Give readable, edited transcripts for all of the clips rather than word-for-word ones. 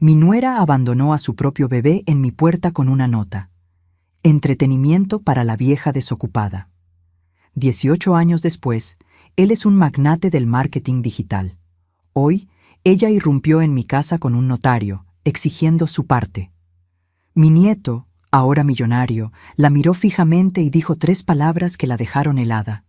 Mi nuera abandonó a su propio bebé en mi puerta con una nota. Entretenimiento para la vieja desocupada. 18 años después, él es un magnate del marketing digital. Hoy, ella irrumpió en mi casa con un notario, exigiendo su parte. Mi nieto, ahora millonario, la miró fijamente y dijo 3 palabras que la dejaron helada.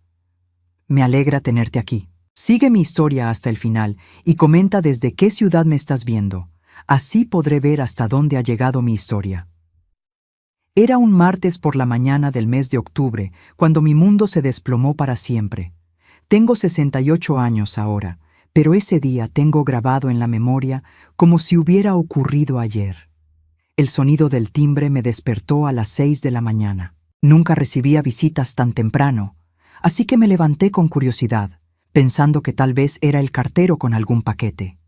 Me alegra tenerte aquí. Sigue mi historia hasta el final y comenta desde qué ciudad me estás viendo. Así podré ver hasta dónde ha llegado mi historia. Era un martes por la mañana del mes de octubre, cuando mi mundo se desplomó para siempre. Tengo 68 años ahora, pero ese día tengo grabado en la memoria como si hubiera ocurrido ayer. El sonido del timbre me despertó a las 6 de la mañana. Nunca recibía visitas tan temprano, así que me levanté con curiosidad, pensando que tal vez era el cartero con algún paquete.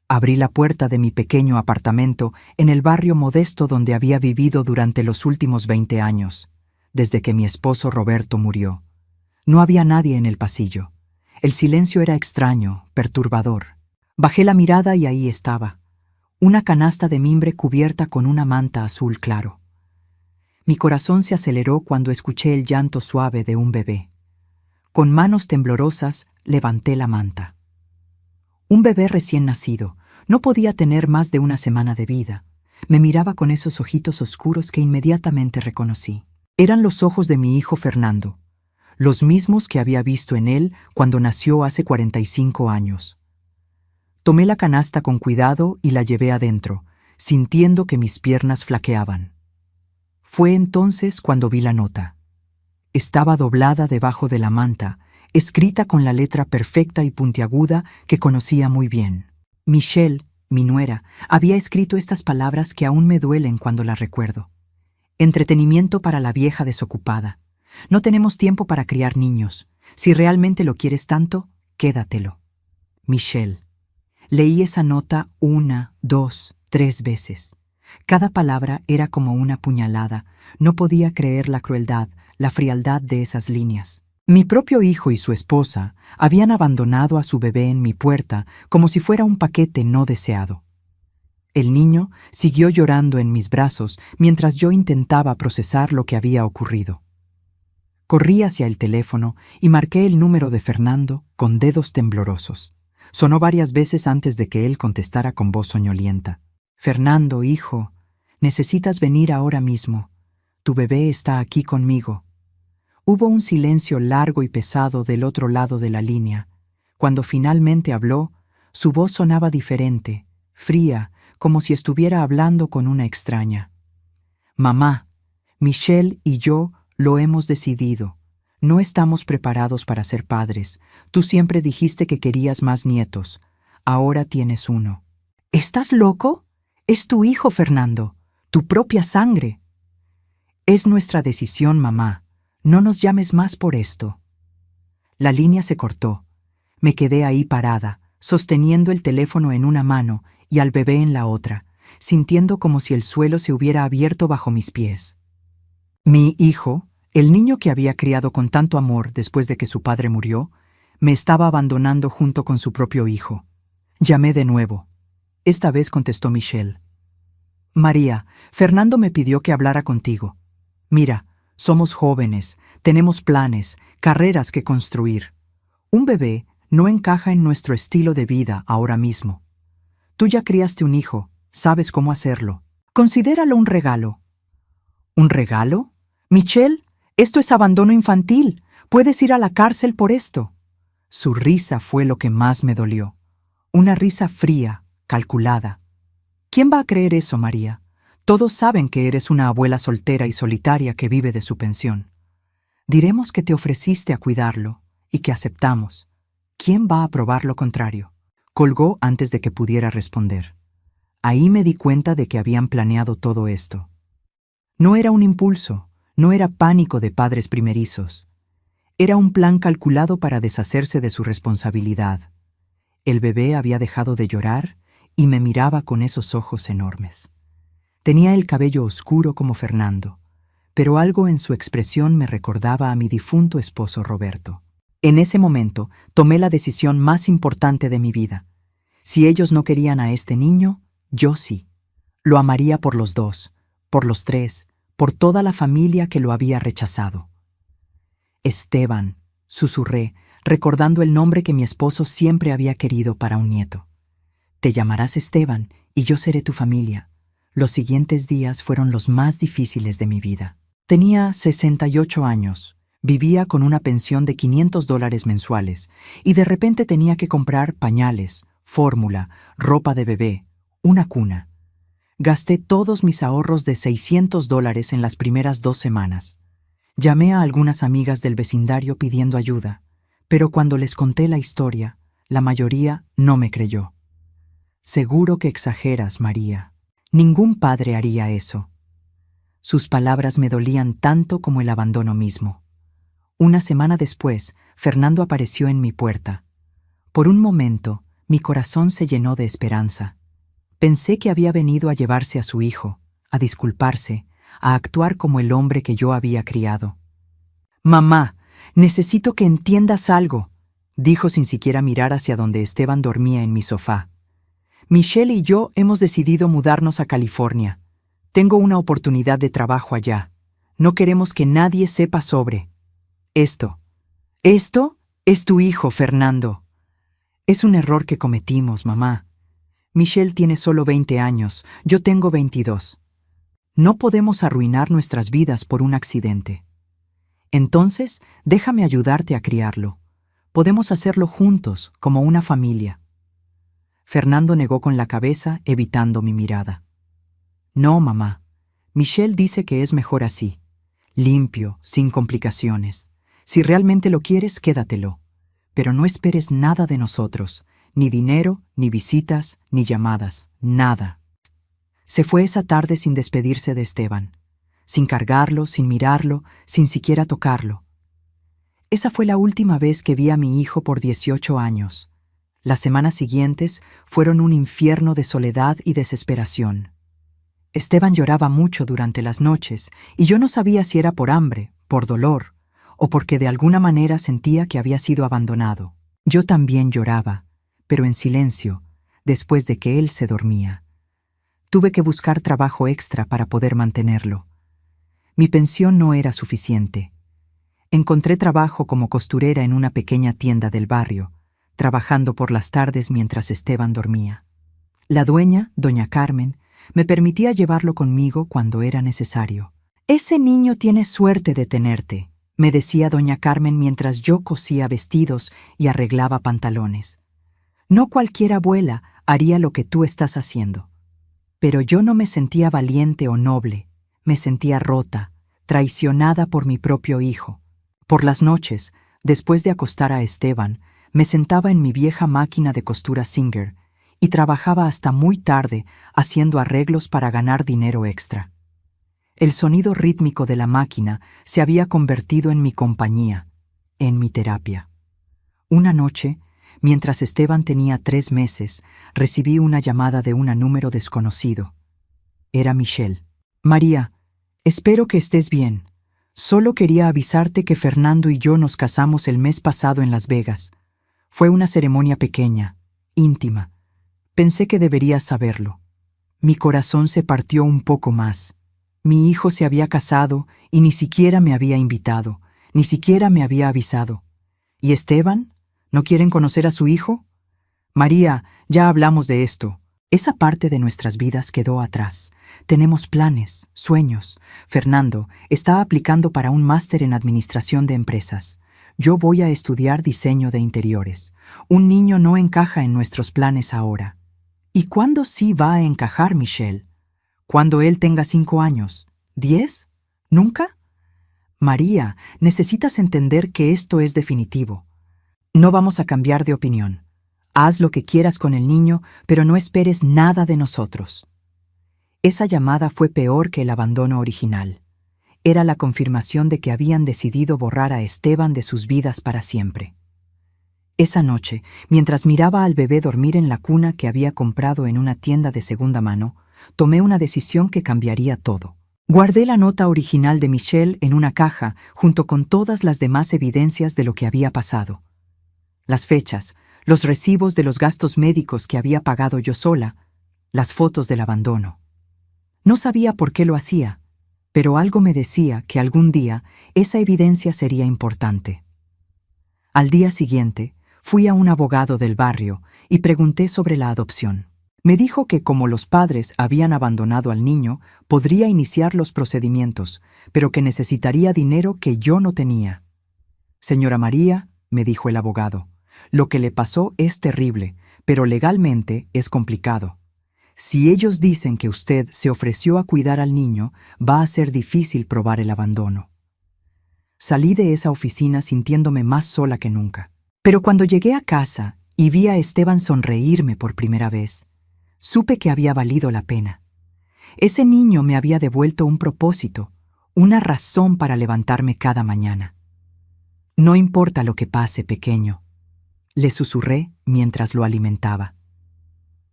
Abrí la puerta de mi pequeño apartamento en el barrio modesto donde había vivido durante los últimos 20 años, desde que mi esposo Roberto murió. No había nadie en el pasillo. El silencio era extraño, perturbador. Bajé la mirada y ahí estaba, una canasta de mimbre cubierta con una manta azul claro. Mi corazón se aceleró cuando escuché el llanto suave de un bebé. Con manos temblorosas, levanté la manta. Un bebé recién nacido. No podía tener más de una semana de vida. Me miraba con esos ojitos oscuros que inmediatamente reconocí. Eran los ojos de mi hijo Fernando, los mismos que había visto en él cuando nació hace 45 años. Tomé la canasta con cuidado y la llevé adentro, sintiendo que mis piernas flaqueaban. Fue entonces cuando vi la nota. Estaba doblada debajo de la manta, escrita con la letra perfecta y puntiaguda que conocía muy bien. Michelle, mi nuera, había escrito estas palabras que aún me duelen cuando las recuerdo. Entretenimiento para la vieja desocupada. No tenemos tiempo para criar niños. Si realmente lo quieres tanto, quédatelo. Michelle. Leí esa nota 1, 2, 3 veces. Cada palabra era como una puñalada. No podía creer la crueldad, la frialdad de esas líneas. Mi propio hijo y su esposa habían abandonado a su bebé en mi puerta como si fuera un paquete no deseado. El niño siguió llorando en mis brazos mientras yo intentaba procesar lo que había ocurrido. Corrí hacia el teléfono y marqué el número de Fernando con dedos temblorosos. Sonó varias veces antes de que él contestara con voz soñolienta. Fernando, hijo, necesitas venir ahora mismo. Tu bebé está aquí conmigo. Hubo un silencio largo y pesado del otro lado de la línea. Cuando finalmente habló, su voz sonaba diferente, fría, como si estuviera hablando con una extraña. Mamá, Michelle y yo lo hemos decidido. No estamos preparados para ser padres. Tú siempre dijiste que querías más nietos. Ahora tienes uno. ¿Estás loco? Es tu hijo, Fernando. Tu propia sangre. Es nuestra decisión, mamá. No nos llames más por esto. La línea se cortó. Me quedé ahí parada, sosteniendo el teléfono en una mano y al bebé en la otra, sintiendo como si el suelo se hubiera abierto bajo mis pies. Mi hijo, el niño que había criado con tanto amor después de que su padre murió, me estaba abandonando junto con su propio hijo. Llamé de nuevo. Esta vez contestó Michelle. María, Fernando me pidió que hablara contigo. Mira, somos jóvenes, tenemos planes, carreras que construir. Un bebé no encaja en nuestro estilo de vida ahora mismo. Tú ya criaste un hijo, sabes cómo hacerlo. Considéralo un regalo. ¿Un regalo? Michelle, esto es abandono infantil. Puedes ir a la cárcel por esto. Su risa fue lo que más me dolió. Una risa fría, calculada. ¿Quién va a creer eso, María? Todos saben que eres una abuela soltera y solitaria que vive de su pensión. Diremos que te ofreciste a cuidarlo y que aceptamos. ¿Quién va a probar lo contrario? Colgó antes de que pudiera responder. Ahí me di cuenta de que habían planeado todo esto. No era un impulso, no era pánico de padres primerizos. Era un plan calculado para deshacerse de su responsabilidad. El bebé había dejado de llorar y me miraba con esos ojos enormes. Tenía el cabello oscuro como Fernando, pero algo en su expresión me recordaba a mi difunto esposo Roberto. En ese momento tomé la decisión más importante de mi vida. Si ellos no querían a este niño, Yo sí. Lo amaría por los dos, por los tres, por toda la familia que lo había rechazado. Esteban, susurré, recordando el nombre que mi esposo siempre había querido para un nieto. Te llamarás Esteban y yo seré tu familia. Los siguientes días fueron los más difíciles de mi vida. Tenía 68 años, vivía con una pensión de $500 mensuales y de repente tenía que comprar pañales, fórmula, ropa de bebé, una cuna. Gasté todos mis ahorros de $600 en las primeras 2 semanas. Llamé a algunas amigas del vecindario pidiendo ayuda, pero cuando les conté la historia, la mayoría no me creyó. Seguro que exageras, María. Ningún padre haría eso. Sus palabras me dolían tanto como el abandono mismo. Una semana después, Fernando apareció en mi puerta. Por un momento, mi corazón se llenó de esperanza. Pensé que había venido a llevarse a su hijo, a disculparse, a actuar como el hombre que yo había criado. «Mamá, necesito que entiendas algo», dijo sin siquiera mirar hacia donde Esteban dormía en mi sofá. «Michelle y yo hemos decidido mudarnos a California. Tengo una oportunidad de trabajo allá. No queremos que nadie sepa sobre esto. Esto es tu hijo, Fernando. Es un error que cometimos, mamá. Michelle tiene solo 20 años, yo tengo 22. No podemos arruinar nuestras vidas por un accidente. Entonces, déjame ayudarte a criarlo. Podemos hacerlo juntos, como una familia». Fernando negó con la cabeza, evitando mi mirada. «No, mamá. Michelle dice que es mejor así. Limpio, sin complicaciones. Si realmente lo quieres, quédatelo. Pero no esperes nada de nosotros. Ni dinero, ni visitas, ni llamadas. Nada». Se fue esa tarde sin despedirse de Esteban. Sin cargarlo, sin mirarlo, sin siquiera tocarlo. Esa fue la última vez que vi a mi hijo por 18 años. Las semanas siguientes fueron un infierno de soledad y desesperación. Esteban lloraba mucho durante las noches y yo no sabía si era por hambre, por dolor, o porque de alguna manera sentía que había sido abandonado. Yo también lloraba, pero en silencio, después de que él se dormía. Tuve que buscar trabajo extra para poder mantenerlo. Mi pensión no era suficiente. Encontré trabajo como costurera en una pequeña tienda del barrio, trabajando por las tardes mientras Esteban dormía. La dueña, doña Carmen, me permitía llevarlo conmigo cuando era necesario. «Ese niño tiene suerte de tenerte», me decía doña Carmen mientras yo cosía vestidos y arreglaba pantalones. «No cualquier abuela haría lo que tú estás haciendo». Pero yo no me sentía valiente o noble, me sentía rota, traicionada por mi propio hijo. Por las noches, después de acostar a Esteban, me sentaba en mi vieja máquina de costura Singer y trabajaba hasta muy tarde haciendo arreglos para ganar dinero extra. El sonido rítmico de la máquina se había convertido en mi compañía, en mi terapia. Una noche, mientras Esteban tenía 3 meses, recibí una llamada de un número desconocido. Era Michelle. «María, espero que estés bien. Solo quería avisarte que Fernando y yo nos casamos el mes pasado en Las Vegas. Fue una ceremonia pequeña, íntima. Pensé que deberías saberlo». Mi corazón se partió un poco más. Mi hijo se había casado y ni siquiera me había invitado, ni siquiera me había avisado. ¿Y Esteban? ¿No quieren conocer a su hijo? María, ya hablamos de esto. Esa parte de nuestras vidas quedó atrás. Tenemos planes, sueños. Fernando está aplicando para un máster en administración de empresas. Yo voy a estudiar diseño de interiores. Un niño no encaja en nuestros planes ahora. ¿Y cuándo sí va a encajar, Michelle? ¿Cuando él tenga 5 años? ¿10? ¿Nunca? María, necesitas entender que esto es definitivo. No vamos a cambiar de opinión. Haz lo que quieras con el niño, pero no esperes nada de nosotros. Esa llamada fue peor que el abandono original. Era la confirmación de que habían decidido borrar a Esteban de sus vidas para siempre. Esa noche, mientras miraba al bebé dormir en la cuna que había comprado en una tienda de segunda mano, tomé una decisión que cambiaría todo. Guardé la nota original de Michelle en una caja junto con todas las demás evidencias de lo que había pasado. Las fechas, los recibos de los gastos médicos que había pagado yo sola, las fotos del abandono. No sabía por qué lo hacía, pero algo me decía que algún día esa evidencia sería importante. Al día siguiente, fui a un abogado del barrio y pregunté sobre la adopción. Me dijo que como los padres habían abandonado al niño, podría iniciar los procedimientos, pero que necesitaría dinero que yo no tenía. Señora María, me dijo el abogado, lo que le pasó es terrible, pero legalmente es complicado. Si ellos dicen que usted se ofreció a cuidar al niño, va a ser difícil probar el abandono. Salí de esa oficina sintiéndome más sola que nunca. Pero cuando llegué a casa y vi a Esteban sonreírme por primera vez, supe que había valido la pena. Ese niño me había devuelto un propósito, una razón para levantarme cada mañana. No importa lo que pase, pequeño, le susurré mientras lo alimentaba.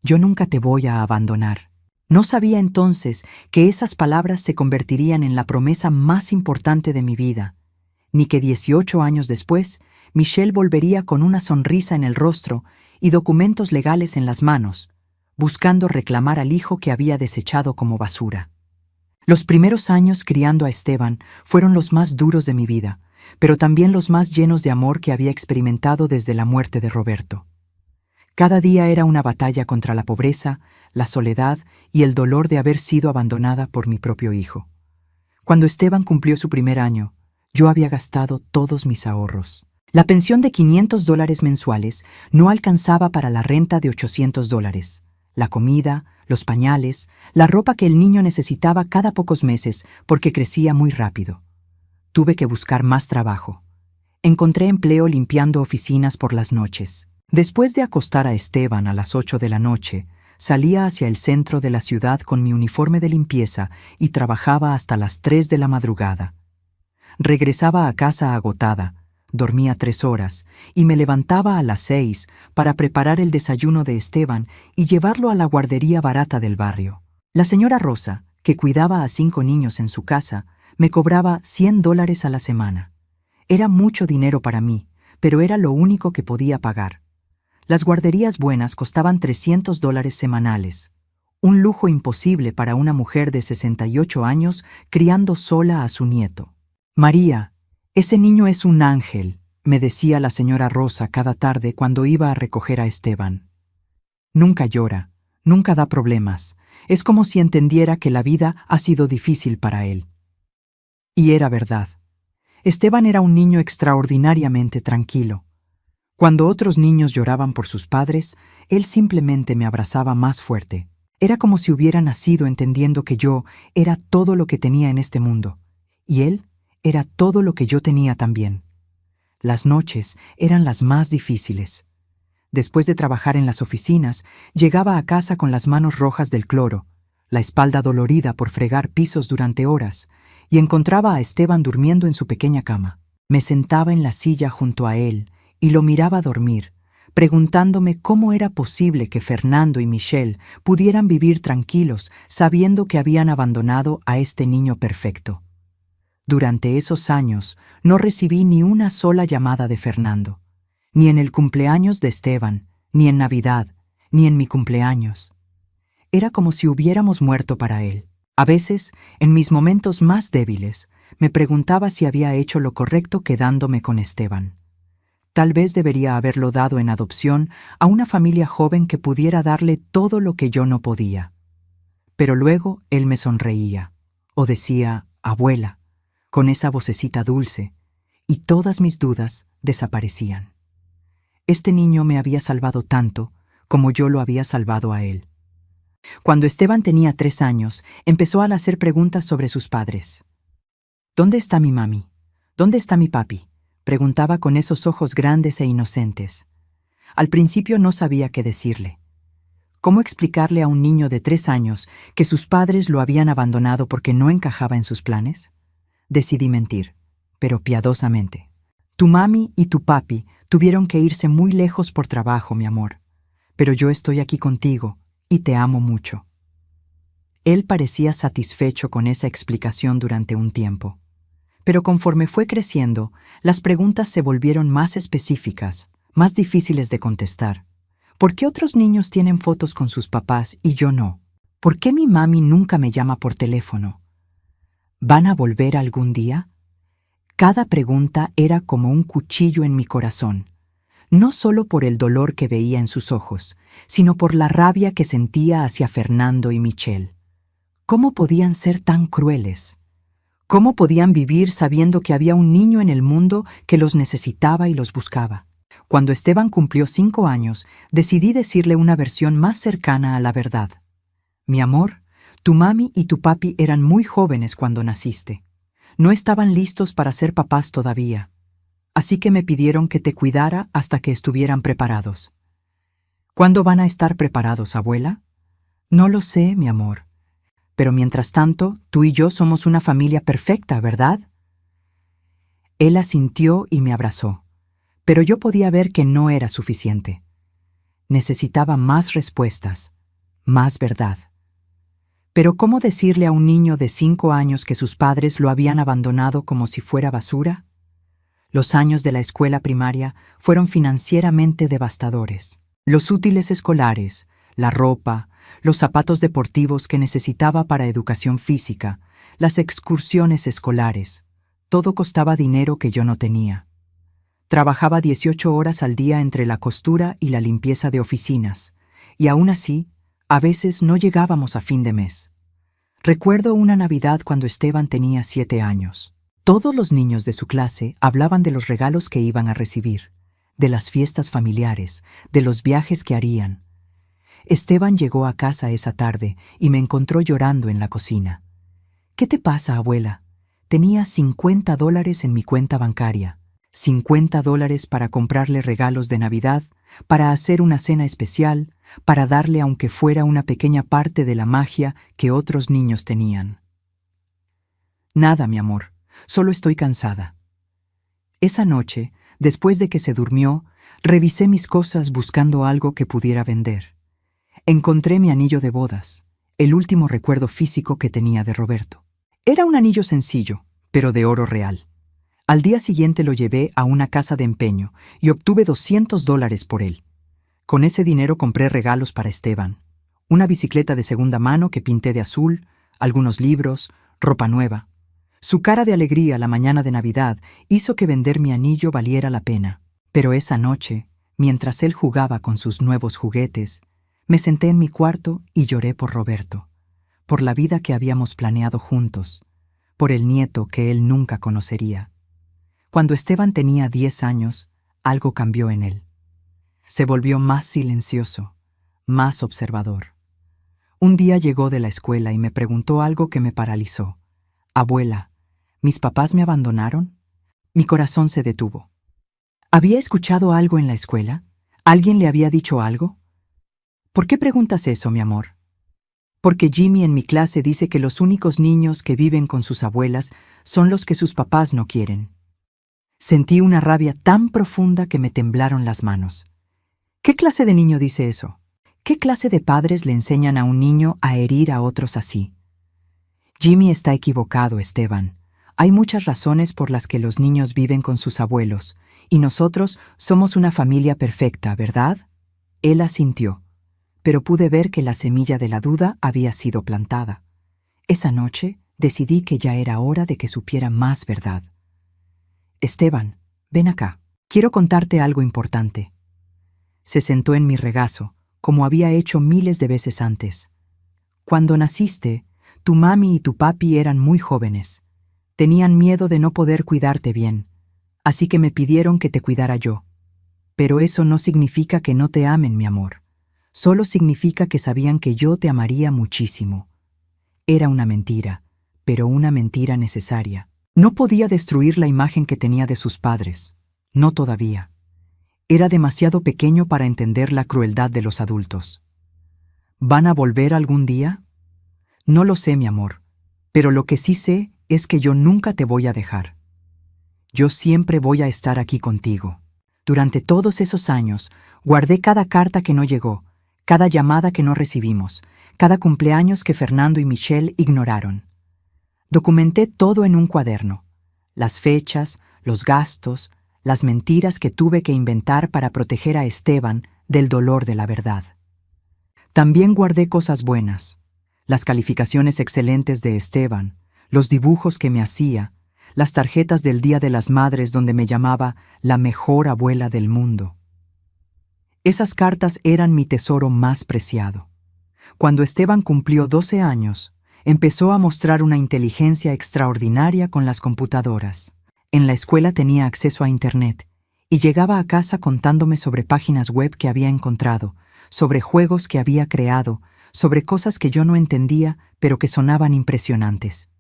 Yo nunca te voy a abandonar. No sabía entonces que esas palabras se convertirían en la promesa más importante de mi vida, ni que 18 años después, Michelle volvería con una sonrisa en el rostro y documentos legales en las manos, buscando reclamar al hijo que había desechado como basura. Los primeros años criando a Esteban fueron los más duros de mi vida, pero también los más llenos de amor que había experimentado desde la muerte de Roberto. Cada día era una batalla contra la pobreza, la soledad y el dolor de haber sido abandonada por mi propio hijo. Cuando Esteban cumplió su primer año, yo había gastado todos mis ahorros. La pensión de $500 mensuales no alcanzaba para la renta de $800, la comida, los pañales, la ropa que el niño necesitaba cada pocos meses porque crecía muy rápido. Tuve que buscar más trabajo. Encontré empleo limpiando oficinas por las noches. Después de acostar a Esteban a las 8 de la noche, salía hacia el centro de la ciudad con mi uniforme de limpieza y trabajaba hasta las 3 de la madrugada. Regresaba a casa agotada, dormía 3 horas y me levantaba a las 6 para preparar el desayuno de Esteban y llevarlo a la guardería barata del barrio. La señora Rosa, que cuidaba a 5 niños en su casa, me cobraba $100 a la semana. Era mucho dinero para mí, pero era lo único que podía pagar. Las guarderías buenas costaban $300 semanales, un lujo imposible para una mujer de 68 años criando sola a su nieto. María, ese niño es un ángel, me decía la señora Rosa cada tarde cuando iba a recoger a Esteban. Nunca llora, nunca da problemas, es como si entendiera que la vida ha sido difícil para él. Y era verdad. Esteban era un niño extraordinariamente tranquilo. Cuando otros niños lloraban por sus padres, él simplemente me abrazaba más fuerte. Era como si hubiera nacido entendiendo que yo era todo lo que tenía en este mundo, y él era todo lo que yo tenía también. Las noches eran las más difíciles. Después de trabajar en las oficinas, llegaba a casa con las manos rojas del cloro, la espalda dolorida por fregar pisos durante horas, y encontraba a Esteban durmiendo en su pequeña cama. Me sentaba en la silla junto a él y lo miraba dormir, preguntándome cómo era posible que Fernando y Michelle pudieran vivir tranquilos sabiendo que habían abandonado a este niño perfecto. Durante esos años no recibí ni una sola llamada de Fernando, ni en el cumpleaños de Esteban, ni en Navidad, ni en mi cumpleaños. Era como si hubiéramos muerto para él. A veces, en mis momentos más débiles, me preguntaba si había hecho lo correcto quedándome con Esteban. Tal vez debería haberlo dado en adopción a una familia joven que pudiera darle todo lo que yo no podía. Pero luego él me sonreía, o decía, abuela, con esa vocecita dulce, y todas mis dudas desaparecían. Este niño me había salvado tanto como yo lo había salvado a él. Cuando Esteban tenía 3 años, empezó a hacer preguntas sobre sus padres. ¿Dónde está mi mami? ¿Dónde está mi papi?, preguntaba con esos ojos grandes e inocentes. Al principio no sabía qué decirle. ¿Cómo explicarle a un niño de 3 años que sus padres lo habían abandonado porque no encajaba en sus planes? Decidí mentir, pero piadosamente. Tu mami y tu papi tuvieron que irse muy lejos por trabajo, mi amor, pero yo estoy aquí contigo y te amo mucho. Él parecía satisfecho con esa explicación durante un tiempo. Pero conforme fue creciendo, las preguntas se volvieron más específicas, más difíciles de contestar. ¿Por qué otros niños tienen fotos con sus papás y yo no? ¿Por qué mi mami nunca me llama por teléfono? ¿Van a volver algún día? Cada pregunta era como un cuchillo en mi corazón, no solo por el dolor que veía en sus ojos, sino por la rabia que sentía hacia Fernando y Michelle. ¿Cómo podían ser tan crueles? ¿Cómo podían vivir sabiendo que había un niño en el mundo que los necesitaba y los buscaba? Cuando Esteban cumplió 5 años, decidí decirle una versión más cercana a la verdad. Mi amor, tu mami y tu papi eran muy jóvenes cuando naciste. No estaban listos para ser papás todavía. Así que me pidieron que te cuidara hasta que estuvieran preparados. ¿Cuándo van a estar preparados, abuela? No lo sé, mi amor. Pero mientras tanto, tú y yo somos una familia perfecta, ¿verdad? Él asintió y me abrazó, pero yo podía ver que no era suficiente. Necesitaba más respuestas, más verdad. Pero ¿cómo decirle a un niño de 5 años que sus padres lo habían abandonado como si fuera basura? Los años de la escuela primaria fueron financieramente devastadores. Los útiles escolares, la ropa, los zapatos deportivos que necesitaba para educación física, las excursiones escolares, todo costaba dinero que yo no tenía. Trabajaba 18 horas al día entre la costura y la limpieza de oficinas, y aún así, a veces no llegábamos a fin de mes. Recuerdo una Navidad cuando Esteban tenía 7 años. Todos los niños de su clase hablaban de los regalos que iban a recibir, de las fiestas familiares, de los viajes que harían. Esteban llegó a casa esa tarde y me encontró llorando en la cocina. ¿Qué te pasa, abuela? Tenía $50 en mi cuenta bancaria. $50 para comprarle regalos de Navidad, para hacer una cena especial, para darle aunque fuera una pequeña parte de la magia que otros niños tenían. Nada, mi amor, solo estoy cansada. Esa noche, después de que se durmió, revisé mis cosas buscando algo que pudiera vender. Encontré mi anillo de bodas, el último recuerdo físico que tenía de Roberto. Era un anillo sencillo, pero de oro real. Al día siguiente lo llevé a una casa de empeño y obtuve $200 por él. Con ese dinero compré regalos para Esteban. Una bicicleta de segunda mano que pinté de azul, algunos libros, ropa nueva. Su cara de alegría la mañana de Navidad hizo que vender mi anillo valiera la pena. Pero esa noche, mientras él jugaba con sus nuevos juguetes, me senté en mi cuarto y lloré por Roberto, por la vida que habíamos planeado juntos, por el nieto que él nunca conocería. Cuando Esteban tenía 10 años, algo cambió en él. Se volvió más silencioso, más observador. Un día llegó de la escuela y me preguntó algo que me paralizó. Abuela, ¿mis papás me abandonaron? Mi corazón se detuvo. ¿Había escuchado algo en la escuela? ¿Alguien le había dicho algo? ¿Por qué preguntas eso, mi amor? Porque Jimmy en mi clase dice que los únicos niños que viven con sus abuelas son los que sus papás no quieren. Sentí una rabia tan profunda que me temblaron las manos. ¿Qué clase de niño dice eso? ¿Qué clase de padres le enseñan a un niño a herir a otros así? Jimmy está equivocado, Esteban. Hay muchas razones por las que los niños viven con sus abuelos, y nosotros somos una familia perfecta, ¿verdad? Él asintió, pero pude ver que la semilla de la duda había sido plantada. Esa noche decidí que ya era hora de que supiera más verdad. Esteban, ven acá. Quiero contarte algo importante. Se sentó en mi regazo, como había hecho miles de veces antes. Cuando naciste, tu mami y tu papi eran muy jóvenes. Tenían miedo de no poder cuidarte bien, así que me pidieron que te cuidara yo. Pero eso no significa que no te amen, mi amor. Solo significa que sabían que yo te amaría muchísimo. Era una mentira, pero una mentira necesaria. No podía destruir la imagen que tenía de sus padres. No todavía. Era demasiado pequeño para entender la crueldad de los adultos. ¿Van a volver algún día? No lo sé, mi amor, pero lo que sí sé es que yo nunca te voy a dejar. Yo siempre voy a estar aquí contigo. Durante todos esos años, guardé cada carta que no llegó, cada llamada que no recibimos, cada cumpleaños que Fernando y Michelle ignoraron. Documenté todo en un cuaderno, las fechas, los gastos, las mentiras que tuve que inventar para proteger a Esteban del dolor de la verdad. También guardé cosas buenas, las calificaciones excelentes de Esteban, los dibujos que me hacía, las tarjetas del Día de las Madres donde me llamaba la mejor abuela del mundo. Esas cartas eran mi tesoro más preciado. Cuando Esteban cumplió 12 años, empezó a mostrar una inteligencia extraordinaria con las computadoras. En la escuela tenía acceso a Internet y llegaba a casa contándome sobre páginas web que había encontrado, sobre juegos que había creado, sobre cosas que yo no entendía, pero que sonaban impresionantes.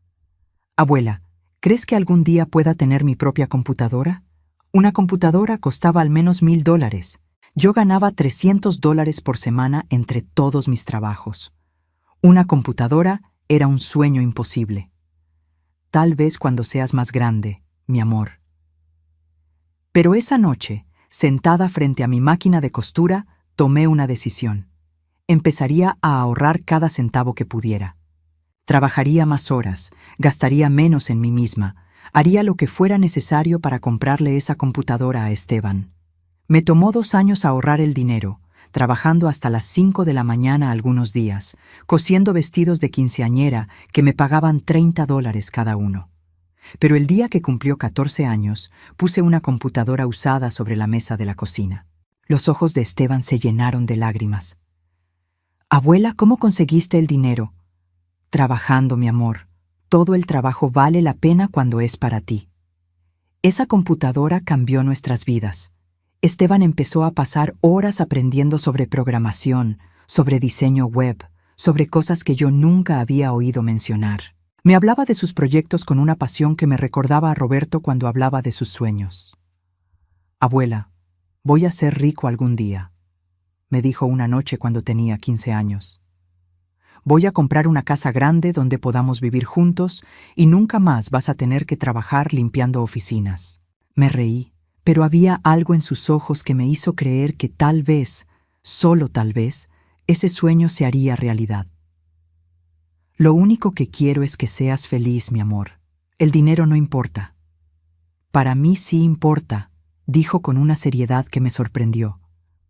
Abuela, ¿crees que algún día pueda tener mi propia computadora? Una computadora costaba al menos $1,000. Yo ganaba $300 por semana entre todos mis trabajos. Una computadora era un sueño imposible. Tal vez cuando seas más grande, mi amor. Pero esa noche, sentada frente a mi máquina de costura, tomé una decisión. Empezaría a ahorrar cada centavo que pudiera. Trabajaría más horas, gastaría menos en mí misma, haría lo que fuera necesario para comprarle esa computadora a Esteban. Me tomó 2 años ahorrar el dinero, trabajando hasta las 5 de la mañana algunos días, cosiendo vestidos de quinceañera que me pagaban $30 cada uno. Pero el día que cumplió 14 años, puse una computadora usada sobre la mesa de la cocina. Los ojos de Esteban se llenaron de lágrimas. Abuela, ¿cómo conseguiste el dinero? Trabajando, mi amor. Todo el trabajo vale la pena cuando es para ti. Esa computadora cambió nuestras vidas. Esteban empezó a pasar horas aprendiendo sobre programación, sobre diseño web, sobre cosas que yo nunca había oído mencionar. Me hablaba de sus proyectos con una pasión que me recordaba a Roberto cuando hablaba de sus sueños. Abuela, voy a ser rico algún día, me dijo una noche cuando tenía 15 años. Voy a comprar una casa grande donde podamos vivir juntos y nunca más vas a tener que trabajar limpiando oficinas. Me reí, pero había algo en sus ojos que me hizo creer que tal vez, solo tal vez, ese sueño se haría realidad. Lo único que quiero es que seas feliz, mi amor. El dinero no importa. Para mí sí importa, dijo con una seriedad que me sorprendió,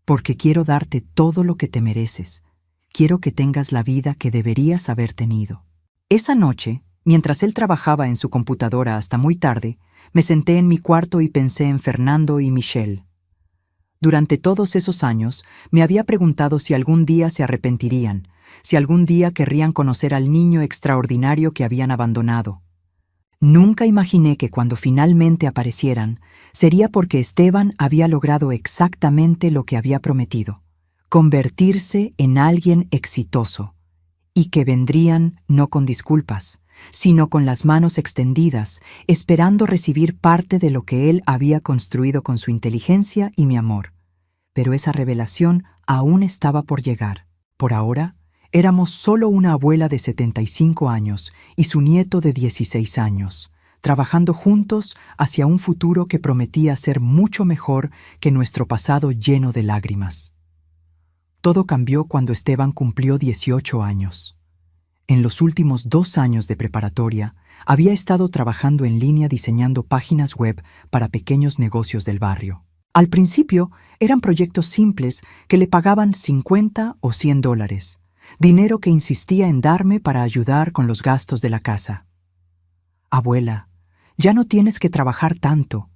porque quiero darte todo lo que te mereces. Quiero que tengas la vida que deberías haber tenido. Esa noche, mientras él trabajaba en su computadora hasta muy tarde, me senté en mi cuarto y pensé en Fernando y Michelle. Durante todos esos años, me había preguntado si algún día se arrepentirían, si algún día querrían conocer al niño extraordinario que habían abandonado. Nunca imaginé que cuando finalmente aparecieran, sería porque Esteban había logrado exactamente lo que había prometido: convertirse en alguien exitoso, y que vendrían no con disculpas, sino con las manos extendidas, esperando recibir parte de lo que él había construido con su inteligencia y mi amor. Pero esa revelación aún estaba por llegar. Por ahora, éramos solo una abuela de 75 años y su nieto de 16 años, trabajando juntos hacia un futuro que prometía ser mucho mejor que nuestro pasado lleno de lágrimas. Todo cambió cuando Esteban cumplió 18 años. En los últimos 2 años de preparatoria, había estado trabajando en línea diseñando páginas web para pequeños negocios del barrio. Al principio, eran proyectos simples que le pagaban $50 o $100, dinero que insistía en darme para ayudar con los gastos de la casa. Abuela, ya no tienes que trabajar tanto,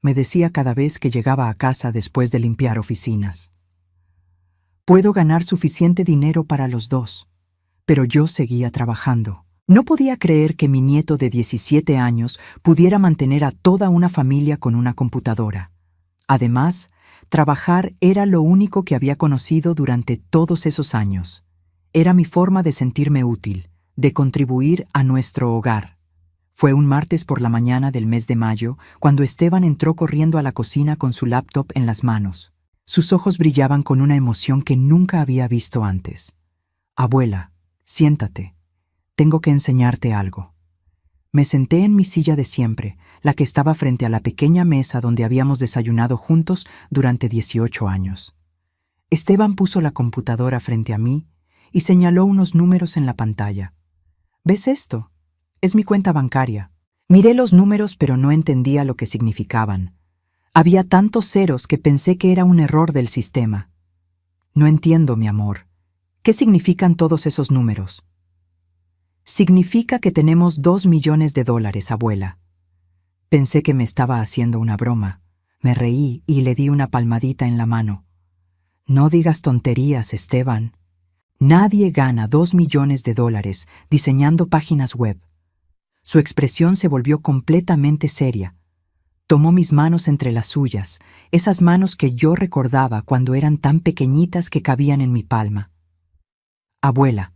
me decía cada vez que llegaba a casa después de limpiar oficinas. Puedo ganar suficiente dinero para los dos. Pero yo seguía trabajando. No podía creer que mi nieto de 17 años pudiera mantener a toda una familia con una computadora. Además, trabajar era lo único que había conocido durante todos esos años. Era mi forma de sentirme útil, de contribuir a nuestro hogar. Fue un martes por la mañana del mes de mayo cuando Esteban entró corriendo a la cocina con su laptop en las manos. Sus ojos brillaban con una emoción que nunca había visto antes. Abuela, siéntate. Tengo que enseñarte algo. Me senté en mi silla de siempre, la que estaba frente a la pequeña mesa donde habíamos desayunado juntos durante 18 años. Esteban puso la computadora frente a mí y señaló unos números en la pantalla. ¿Ves esto? Es mi cuenta bancaria. Miré los números, pero no entendía lo que significaban. Había tantos ceros que pensé que era un error del sistema. No entiendo, mi amor. ¿Qué significan todos esos números? Significa que tenemos $2 millones, abuela. Pensé que me estaba haciendo una broma. Me reí y le di una palmadita en la mano. No digas tonterías, Esteban. Nadie gana $2 millones diseñando páginas web. Su expresión se volvió completamente seria. Tomó mis manos entre las suyas, esas manos que yo recordaba cuando eran tan pequeñitas que cabían en mi palma. Abuela,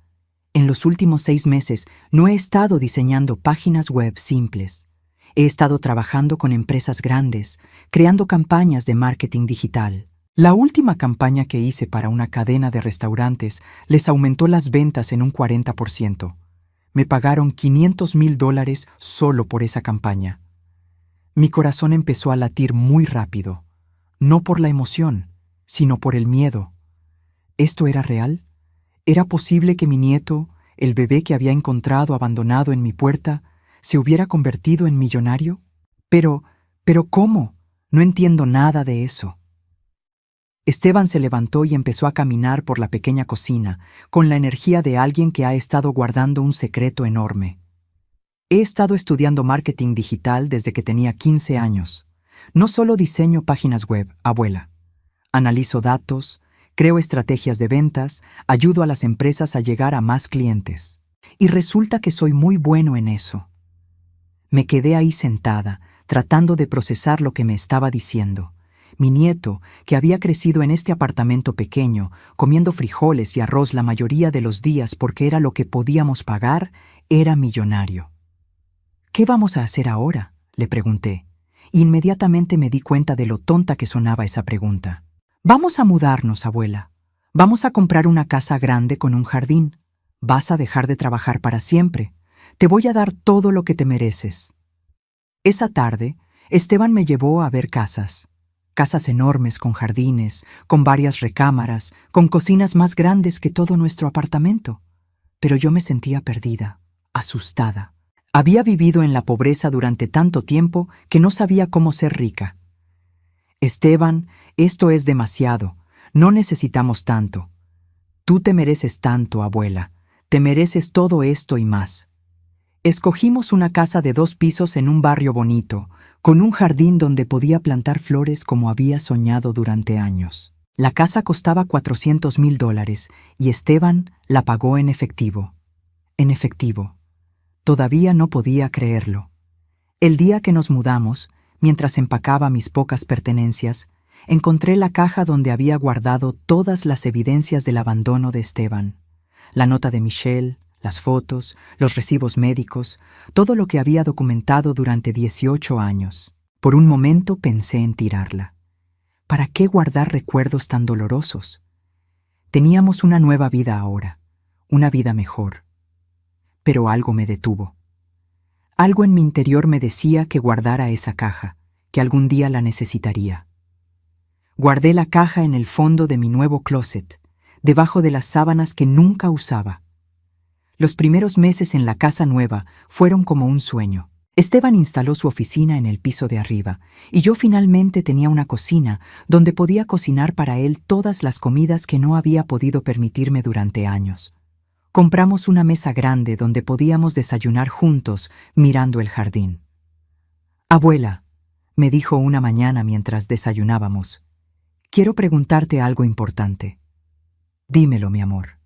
en los últimos 6 meses no he estado diseñando páginas web simples. He estado trabajando con empresas grandes, creando campañas de marketing digital. La última campaña que hice para una cadena de restaurantes les aumentó las ventas en un 40%. Me pagaron $500,000 solo por esa campaña. Mi corazón empezó a latir muy rápido, no por la emoción, sino por el miedo. ¿Esto era real? ¿Era posible que mi nieto, el bebé que había encontrado abandonado en mi puerta, se hubiera convertido en millonario? Pero ¿cómo? No entiendo nada de eso. Esteban se levantó y empezó a caminar por la pequeña cocina, con la energía de alguien que ha estado guardando un secreto enorme. He estado estudiando marketing digital desde que tenía 15 años. No solo diseño páginas web, abuela. Analizo datos, creo estrategias de ventas, ayudo a las empresas a llegar a más clientes. Y resulta que soy muy bueno en eso. Me quedé ahí sentada, tratando de procesar lo que me estaba diciendo. Mi nieto, que había crecido en este apartamento pequeño, comiendo frijoles y arroz la mayoría de los días porque era lo que podíamos pagar, era millonario. ¿Qué vamos a hacer ahora?, le pregunté. Inmediatamente me di cuenta de lo tonta que sonaba esa pregunta. Vamos a mudarnos, abuela. Vamos a comprar una casa grande con un jardín. Vas a dejar de trabajar para siempre. Te voy a dar todo lo que te mereces. Esa tarde, Esteban me llevó a ver casas. Casas enormes con jardines, con varias recámaras, con cocinas más grandes que todo nuestro apartamento. Pero yo me sentía perdida, asustada. Había vivido en la pobreza durante tanto tiempo que no sabía cómo ser rica. Esteban, esto es demasiado. No necesitamos tanto. Tú te mereces tanto, abuela. Te mereces todo esto y más. Escogimos una casa de 2 pisos en un barrio bonito, con un jardín donde podía plantar flores como había soñado durante años. La casa costaba $400,000 y Esteban la pagó en efectivo. En efectivo. Todavía no podía creerlo. El día que nos mudamos, mientras empacaba mis pocas pertenencias, encontré la caja donde había guardado todas las evidencias del abandono de Esteban. La nota de Michelle, las fotos, los recibos médicos, todo lo que había documentado durante 18 años. Por un momento pensé en tirarla. ¿Para qué guardar recuerdos tan dolorosos? Teníamos una nueva vida ahora, una vida mejor. Pero algo me detuvo. Algo en mi interior me decía que guardara esa caja, que algún día la necesitaría. Guardé la caja en el fondo de mi nuevo closet, debajo de las sábanas que nunca usaba. Los primeros meses en la casa nueva fueron como un sueño. Esteban instaló su oficina en el piso de arriba, y yo finalmente tenía una cocina donde podía cocinar para él todas las comidas que no había podido permitirme durante años. Compramos una mesa grande donde podíamos desayunar juntos mirando el jardín. Abuela, me dijo una mañana mientras desayunábamos, quiero preguntarte algo importante. Dímelo, mi amor.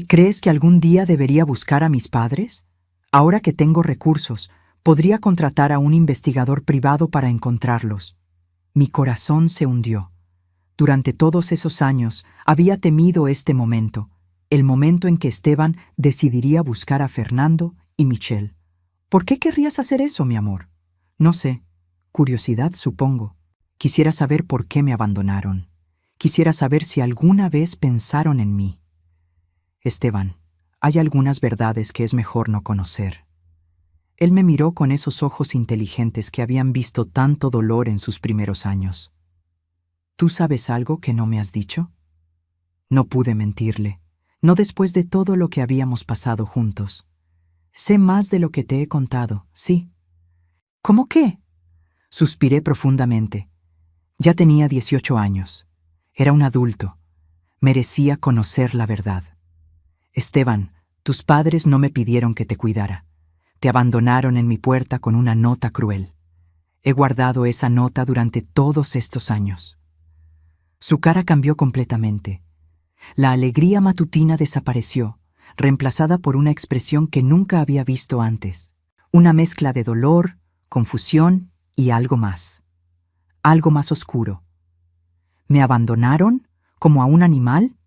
¿Crees que algún día debería buscar a mis padres? Ahora que tengo recursos, podría contratar a un investigador privado para encontrarlos. Mi corazón se hundió. Durante todos esos años había temido este momento, el momento en que Esteban decidiría buscar a Fernando y Michelle. ¿Por qué querrías hacer eso, mi amor? No sé. Curiosidad, supongo. Quisiera saber por qué me abandonaron. Quisiera saber si alguna vez pensaron en mí. Esteban, hay algunas verdades que es mejor no conocer. Él me miró con esos ojos inteligentes que habían visto tanto dolor en sus primeros años. ¿Tú sabes algo que no me has dicho? No pude mentirle, no después de todo lo que habíamos pasado juntos. Sé más de lo que te he contado, sí. ¿Cómo qué? Suspiré profundamente. Ya tenía 18 años. Era un adulto. Merecía conocer la verdad. Esteban, tus padres no me pidieron que te cuidara. Te abandonaron en mi puerta con una nota cruel. He guardado esa nota durante todos estos años. Su cara cambió completamente. La alegría matutina desapareció, reemplazada por una expresión que nunca había visto antes. Una mezcla de dolor, confusión y algo más. Algo más oscuro. ¿Me abandonaron? ¿Como a un animal?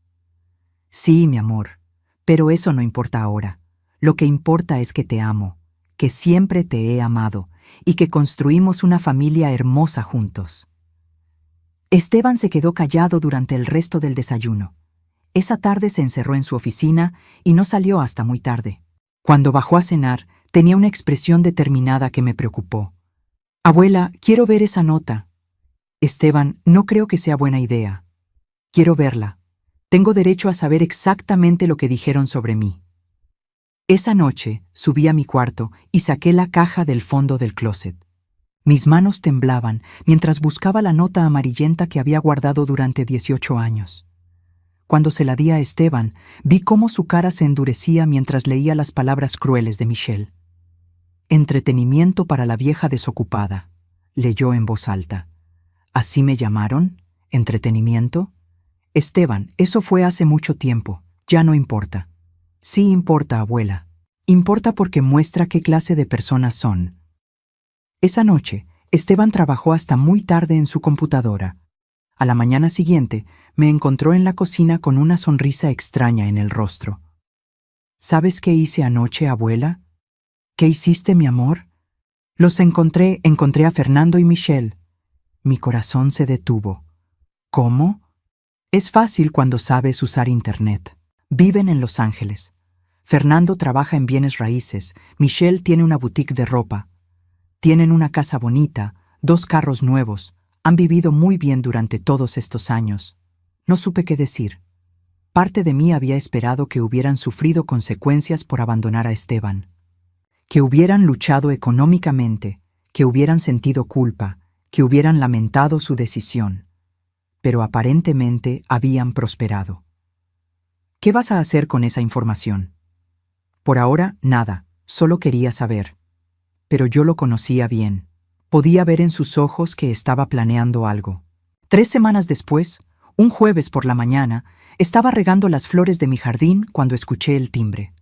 Sí, mi amor, pero eso no importa ahora. Lo que importa es que te amo, que siempre te he amado y que construimos una familia hermosa juntos. Esteban se quedó callado durante el resto del desayuno. Esa tarde se encerró en su oficina y no salió hasta muy tarde. Cuando bajó a cenar, tenía una expresión determinada que me preocupó. Abuela, quiero ver esa nota. Esteban, no creo que sea buena idea. Quiero verla. Tengo derecho a saber exactamente lo que dijeron sobre mí. Esa noche subí a mi cuarto y saqué la caja del fondo del closet. Mis manos temblaban mientras buscaba la nota amarillenta que había guardado durante 18 años. Cuando se la di a Esteban, vi cómo su cara se endurecía mientras leía las palabras crueles de Michelle. Entretenimiento para la vieja desocupada, leyó en voz alta. ¿Así me llamaron? ¿Entretenimiento? Esteban, eso fue hace mucho tiempo. Ya no importa. Sí importa, abuela. Importa porque muestra qué clase de personas son. Esa noche, Esteban trabajó hasta muy tarde en su computadora. A la mañana siguiente, me encontró en la cocina con una sonrisa extraña en el rostro. ¿Sabes qué hice anoche, abuela? ¿Qué hiciste, mi amor? Encontré a Fernando y Michelle. Mi corazón se detuvo. ¿Cómo? Es fácil cuando sabes usar Internet. Viven en Los Ángeles. Fernando trabaja en bienes raíces. Michelle tiene una boutique de ropa. Tienen una casa bonita, 2 carros nuevos. Han vivido muy bien durante todos estos años. No supe qué decir. Parte de mí había esperado que hubieran sufrido consecuencias por abandonar a Esteban. Que hubieran luchado económicamente, que hubieran sentido culpa, que hubieran lamentado su decisión. Pero aparentemente habían prosperado. ¿Qué vas a hacer con esa información? Por ahora, nada, solo quería saber. Pero yo lo conocía bien. Podía ver en sus ojos que estaba planeando algo. 3 semanas después, un jueves por la mañana, estaba regando las flores de mi jardín cuando escuché el timbre.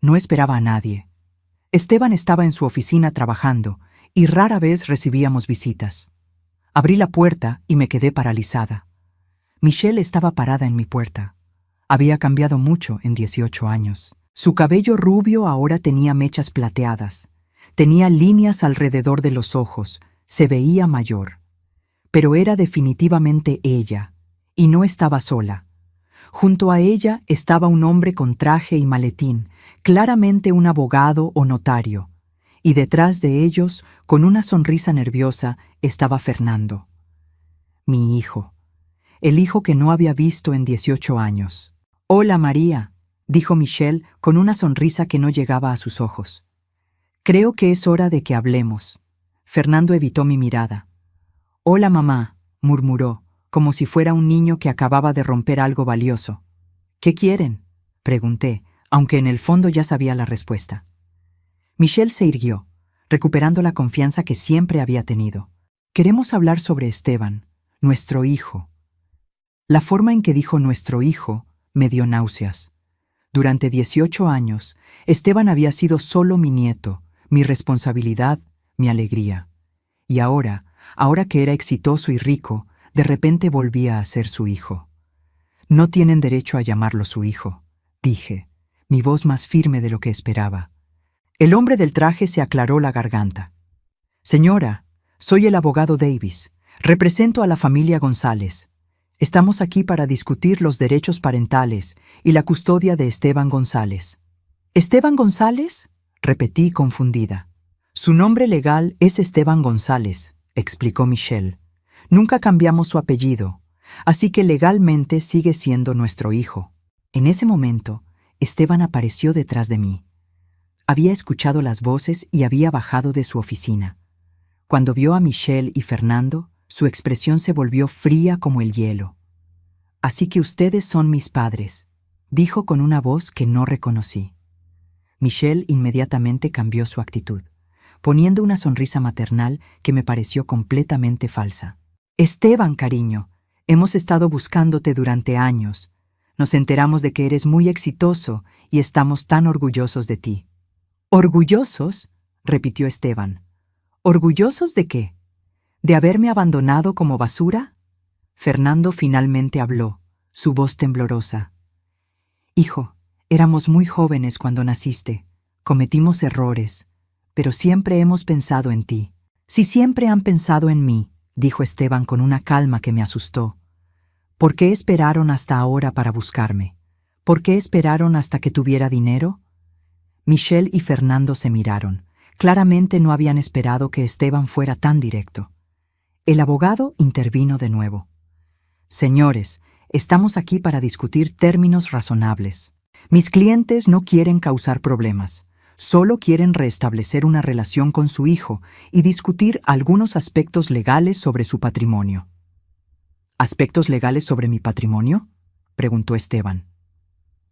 No esperaba a nadie. Esteban estaba en su oficina trabajando y rara vez recibíamos visitas. Abrí la puerta y me quedé paralizada. Michelle estaba parada en mi puerta. Había cambiado mucho en 18 años. Su cabello rubio ahora tenía mechas plateadas. Tenía líneas alrededor de los ojos. Se veía mayor. Pero era definitivamente ella, y no estaba sola. Junto a ella estaba un hombre con traje y maletín, claramente un abogado o notario. Y detrás de ellos, con una sonrisa nerviosa, estaba Fernando. Mi hijo. El hijo que no había visto en 18 años. «Hola, María», dijo Michelle con una sonrisa que no llegaba a sus ojos. «Creo que es hora de que hablemos». Fernando evitó mi mirada. «Hola, mamá», murmuró, como si fuera un niño que acababa de romper algo valioso. «¿Qué quieren?», pregunté, aunque en el fondo ya sabía la respuesta. Michelle se irguió, recuperando la confianza que siempre había tenido. «Queremos hablar sobre Esteban, nuestro hijo». La forma en que dijo «nuestro hijo» me dio náuseas. Durante 18 años, Esteban había sido solo mi nieto, mi responsabilidad, mi alegría. Y ahora que era exitoso y rico, de repente volvía a ser su hijo. «No tienen derecho a llamarlo su hijo», dije, mi voz más firme de lo que esperaba. El hombre del traje se aclaró la garganta. «Señora, soy el abogado Davis. Represento a la familia González. Estamos aquí para discutir los derechos parentales y la custodia de Esteban González». «¿Esteban González?», repetí confundida. «Su nombre legal es Esteban González», explicó Michelle. «Nunca cambiamos su apellido, así que legalmente sigue siendo nuestro hijo». En ese momento, Esteban apareció detrás de mí. Había escuchado las voces y había bajado de su oficina. Cuando vio a Michelle y Fernando, su expresión se volvió fría como el hielo. Así que ustedes son mis padres, dijo con una voz que no reconocí. Michelle inmediatamente cambió su actitud, poniendo una sonrisa maternal que me pareció completamente falsa. Esteban, cariño, hemos estado buscándote durante años. Nos enteramos de que eres muy exitoso y estamos tan orgullosos de ti. ¿Orgullosos?, repitió Esteban. ¿Orgullosos de qué? ¿De haberme abandonado como basura? Fernando finalmente habló, su voz temblorosa. Hijo, éramos muy jóvenes cuando naciste. Cometimos errores, pero siempre hemos pensado en ti. Si siempre han pensado en mí, dijo Esteban con una calma que me asustó. ¿Por qué esperaron hasta ahora para buscarme? ¿Por qué esperaron hasta que tuviera dinero? Michelle y Fernando se miraron. Claramente no habían esperado que Esteban fuera tan directo. El abogado intervino de nuevo. Señores, estamos aquí para discutir términos razonables. Mis clientes no quieren causar problemas. Solo quieren restablecer una relación con su hijo y discutir algunos aspectos legales sobre su patrimonio. ¿Aspectos legales sobre mi patrimonio?, preguntó Esteban.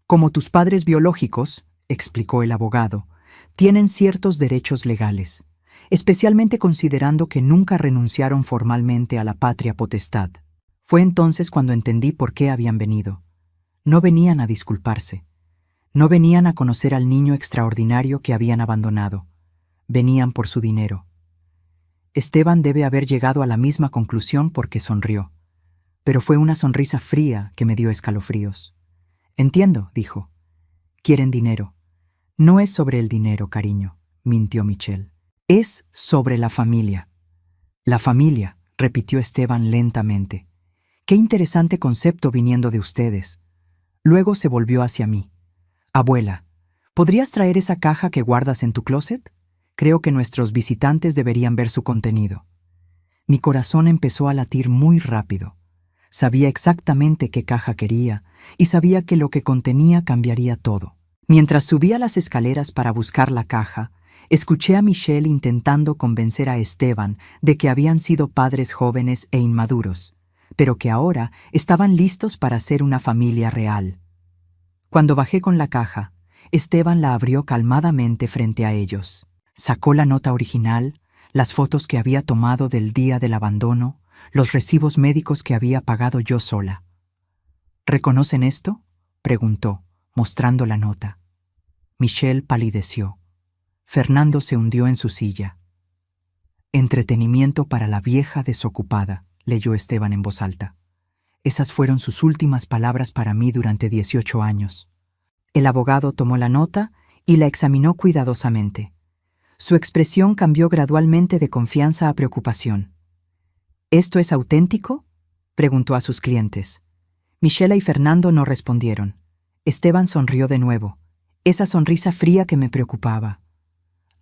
Como tus padres biológicos, explicó el abogado, tienen ciertos derechos legales, especialmente considerando que nunca renunciaron formalmente a la patria potestad. Fue entonces cuando entendí por qué habían venido. No venían a disculparse. No venían a conocer al niño extraordinario que habían abandonado. Venían por su dinero. Esteban debe haber llegado a la misma conclusión porque sonrió. Pero fue una sonrisa fría que me dio escalofríos. Entiendo, dijo. Quieren dinero. No es sobre el dinero, cariño, mintió Michelle. Es sobre la familia. La familia, repitió Esteban lentamente. Qué interesante concepto viniendo de ustedes. Luego se volvió hacia mí. Abuela, ¿podrías traer esa caja que guardas en tu closet? Creo que nuestros visitantes deberían ver su contenido. Mi corazón empezó a latir muy rápido. Sabía exactamente qué caja quería y sabía que lo que contenía cambiaría todo. Mientras subía las escaleras para buscar la caja, escuché a Michelle intentando convencer a Esteban de que habían sido padres jóvenes e inmaduros, pero que ahora estaban listos para ser una familia real. Cuando bajé con la caja, Esteban la abrió calmadamente frente a ellos. Sacó la nota original, las fotos que había tomado del día del abandono, los recibos médicos que había pagado yo sola. ¿Reconocen esto?, preguntó, mostrando la nota. Michelle palideció. Fernando se hundió en su silla. Entretenimiento para la vieja desocupada, leyó Esteban en voz alta. Esas fueron sus últimas palabras para mí durante 18 años. El abogado tomó la nota y la examinó cuidadosamente. Su expresión cambió gradualmente de confianza a preocupación. ¿Esto es auténtico?, preguntó a sus clientes. Michelle y Fernando no respondieron. Esteban sonrió de nuevo, esa sonrisa fría que me preocupaba.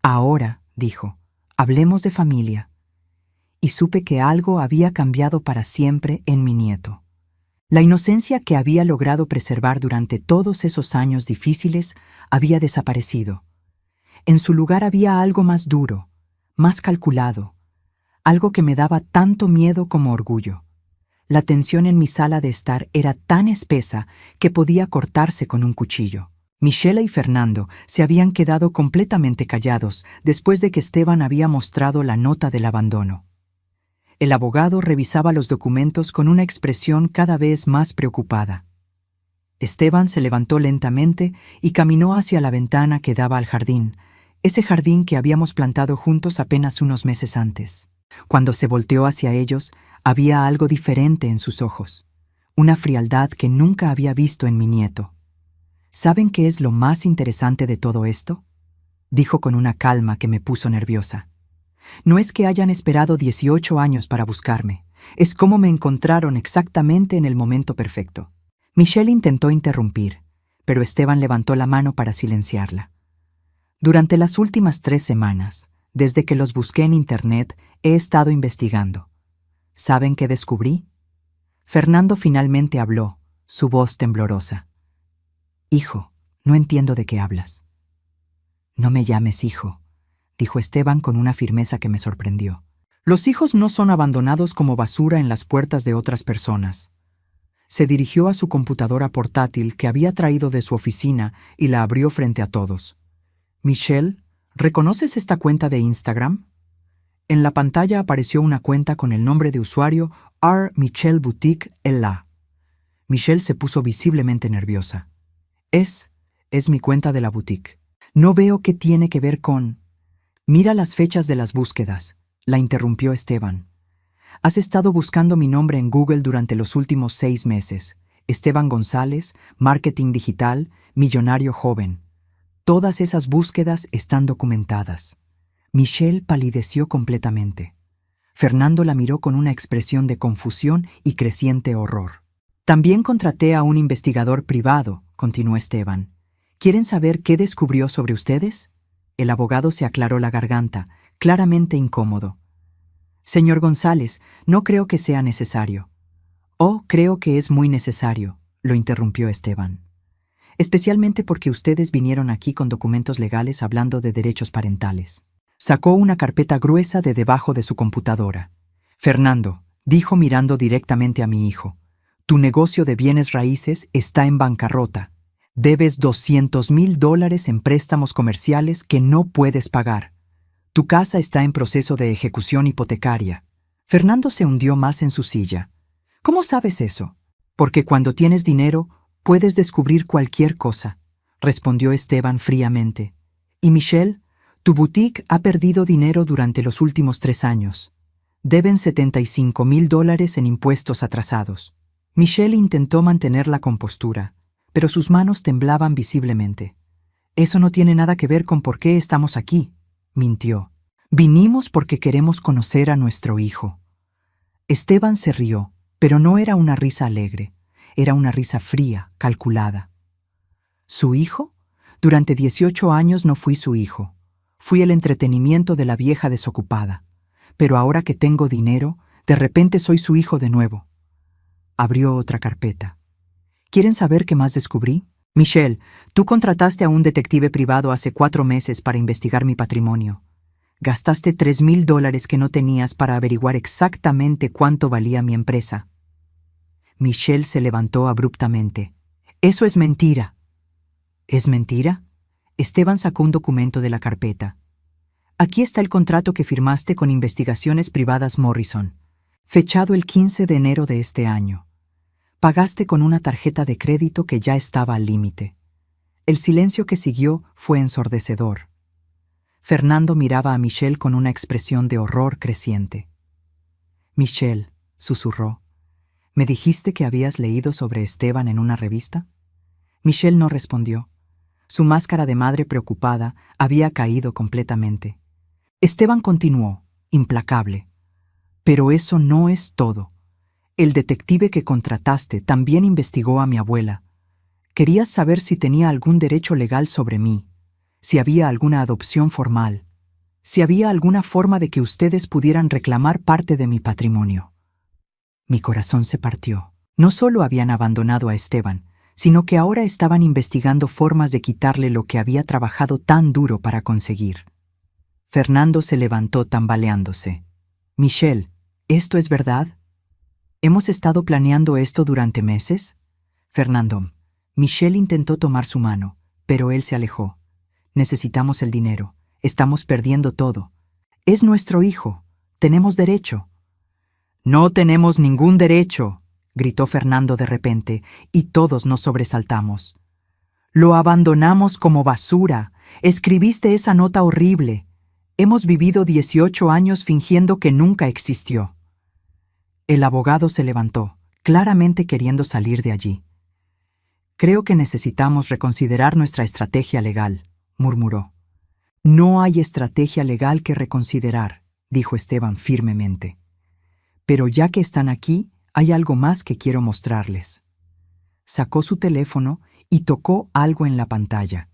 Ahora, dijo, hablemos de familia. Y supe que algo había cambiado para siempre en mi nieto. La inocencia que había logrado preservar durante todos esos años difíciles había desaparecido. En su lugar había algo más duro, más calculado, algo que me daba tanto miedo como orgullo. La tensión en mi sala de estar era tan espesa que podía cortarse con un cuchillo. Michelle y Fernando se habían quedado completamente callados después de que Esteban había mostrado la nota del abandono. El abogado revisaba los documentos con una expresión cada vez más preocupada. Esteban se levantó lentamente y caminó hacia la ventana que daba al jardín, ese jardín que habíamos plantado juntos apenas unos meses antes. Cuando se volteó hacia ellos, había algo diferente en sus ojos, una frialdad que nunca había visto en mi nieto. ¿Saben qué es lo más interesante de todo esto?, dijo con una calma que me puso nerviosa. No es que hayan esperado 18 años para buscarme, es cómo me encontraron exactamente en el momento perfecto. Michelle intentó interrumpir, pero Esteban levantó la mano para silenciarla. Durante las últimas 3 semanas, desde que los busqué en Internet, he estado investigando. ¿Saben qué descubrí? Fernando finalmente habló, su voz temblorosa. Hijo, no entiendo de qué hablas. No me llames hijo, dijo Esteban con una firmeza que me sorprendió. Los hijos no son abandonados como basura en las puertas de otras personas. Se dirigió a su computadora portátil que había traído de su oficina y la abrió frente a todos. «Michelle, ¿reconoces esta cuenta de Instagram?» En la pantalla apareció una cuenta con el nombre de usuario R. Michelle Boutique LA. Michelle se puso visiblemente nerviosa. Es mi cuenta de la boutique. No veo qué tiene que ver con... Mira las fechas de las búsquedas, la interrumpió Esteban. Has estado buscando mi nombre en Google durante los últimos 6 meses. Esteban González, marketing digital, millonario joven. Todas esas búsquedas están documentadas. Michelle palideció completamente. Fernando la miró con una expresión de confusión y creciente horror. También contraté a un investigador privado, continuó Esteban. ¿Quieren saber qué descubrió sobre ustedes? El abogado se aclaró la garganta, claramente incómodo. Señor González, no creo que sea necesario. Oh, creo que es muy necesario, lo interrumpió Esteban. Especialmente porque ustedes vinieron aquí con documentos legales hablando de derechos parentales. Sacó una carpeta gruesa de debajo de su computadora. Fernando, dijo mirando directamente a mi hijo, tu negocio de bienes raíces está en bancarrota. Debes $200,000 en préstamos comerciales que no puedes pagar. Tu casa está en proceso de ejecución hipotecaria. Fernando se hundió más en su silla. ¿Cómo sabes eso? Porque cuando tienes dinero, puedes descubrir cualquier cosa, respondió Esteban fríamente. Y Michelle, tu boutique ha perdido dinero durante los últimos 3 años. Deben $75,000 en impuestos atrasados. Michelle intentó mantener la compostura, pero sus manos temblaban visiblemente. Eso no tiene nada que ver con por qué estamos aquí, mintió. Vinimos porque queremos conocer a nuestro hijo. Esteban se rió, pero no era una risa alegre, era una risa fría, calculada. ¿Su hijo? Durante 18 años no fui su hijo. Fui el entretenimiento de la vieja desocupada. Pero ahora que tengo dinero, de repente soy su hijo de nuevo. Abrió otra carpeta. ¿Quieren saber qué más descubrí? Michelle, tú contrataste a un detective privado hace 4 meses para investigar mi patrimonio. Gastaste $3,000 que no tenías para averiguar exactamente cuánto valía mi empresa. Michelle se levantó abruptamente. Eso es mentira. ¿Es mentira? Esteban sacó un documento de la carpeta. Aquí está el contrato que firmaste con Investigaciones Privadas Morrison, fechado el 15 de enero de este año. Pagaste con una tarjeta de crédito que ya estaba al límite. El silencio que siguió fue ensordecedor. Fernando miraba a Michelle con una expresión de horror creciente. Michelle, susurró, ¿me dijiste que habías leído sobre Esteban en una revista? Michelle no respondió. Su máscara de madre preocupada había caído completamente. Esteban continuó, implacable. Pero eso no es todo. El detective que contrataste también investigó a mi abuela. Querías saber si tenía algún derecho legal sobre mí, si había alguna adopción formal, si había alguna forma de que ustedes pudieran reclamar parte de mi patrimonio. Mi corazón se partió. No solo habían abandonado a Esteban, sino que ahora estaban investigando formas de quitarle lo que había trabajado tan duro para conseguir. Fernando se levantó tambaleándose. Michelle, ¿esto es verdad? ¿Hemos estado planeando esto durante meses? Fernando. Michelle intentó tomar su mano, pero él se alejó. Necesitamos el dinero. Estamos perdiendo todo. Es nuestro hijo. Tenemos derecho. No tenemos ningún derecho, gritó Fernando de repente, y todos nos sobresaltamos. Lo abandonamos como basura. Escribiste esa nota horrible. Hemos vivido 18 años fingiendo que nunca existió. El abogado se levantó, claramente queriendo salir de allí. Creo que necesitamos reconsiderar nuestra estrategia legal, murmuró. No hay estrategia legal que reconsiderar, dijo Esteban firmemente. Pero ya que están aquí, hay algo más que quiero mostrarles. Sacó su teléfono y tocó algo en la pantalla.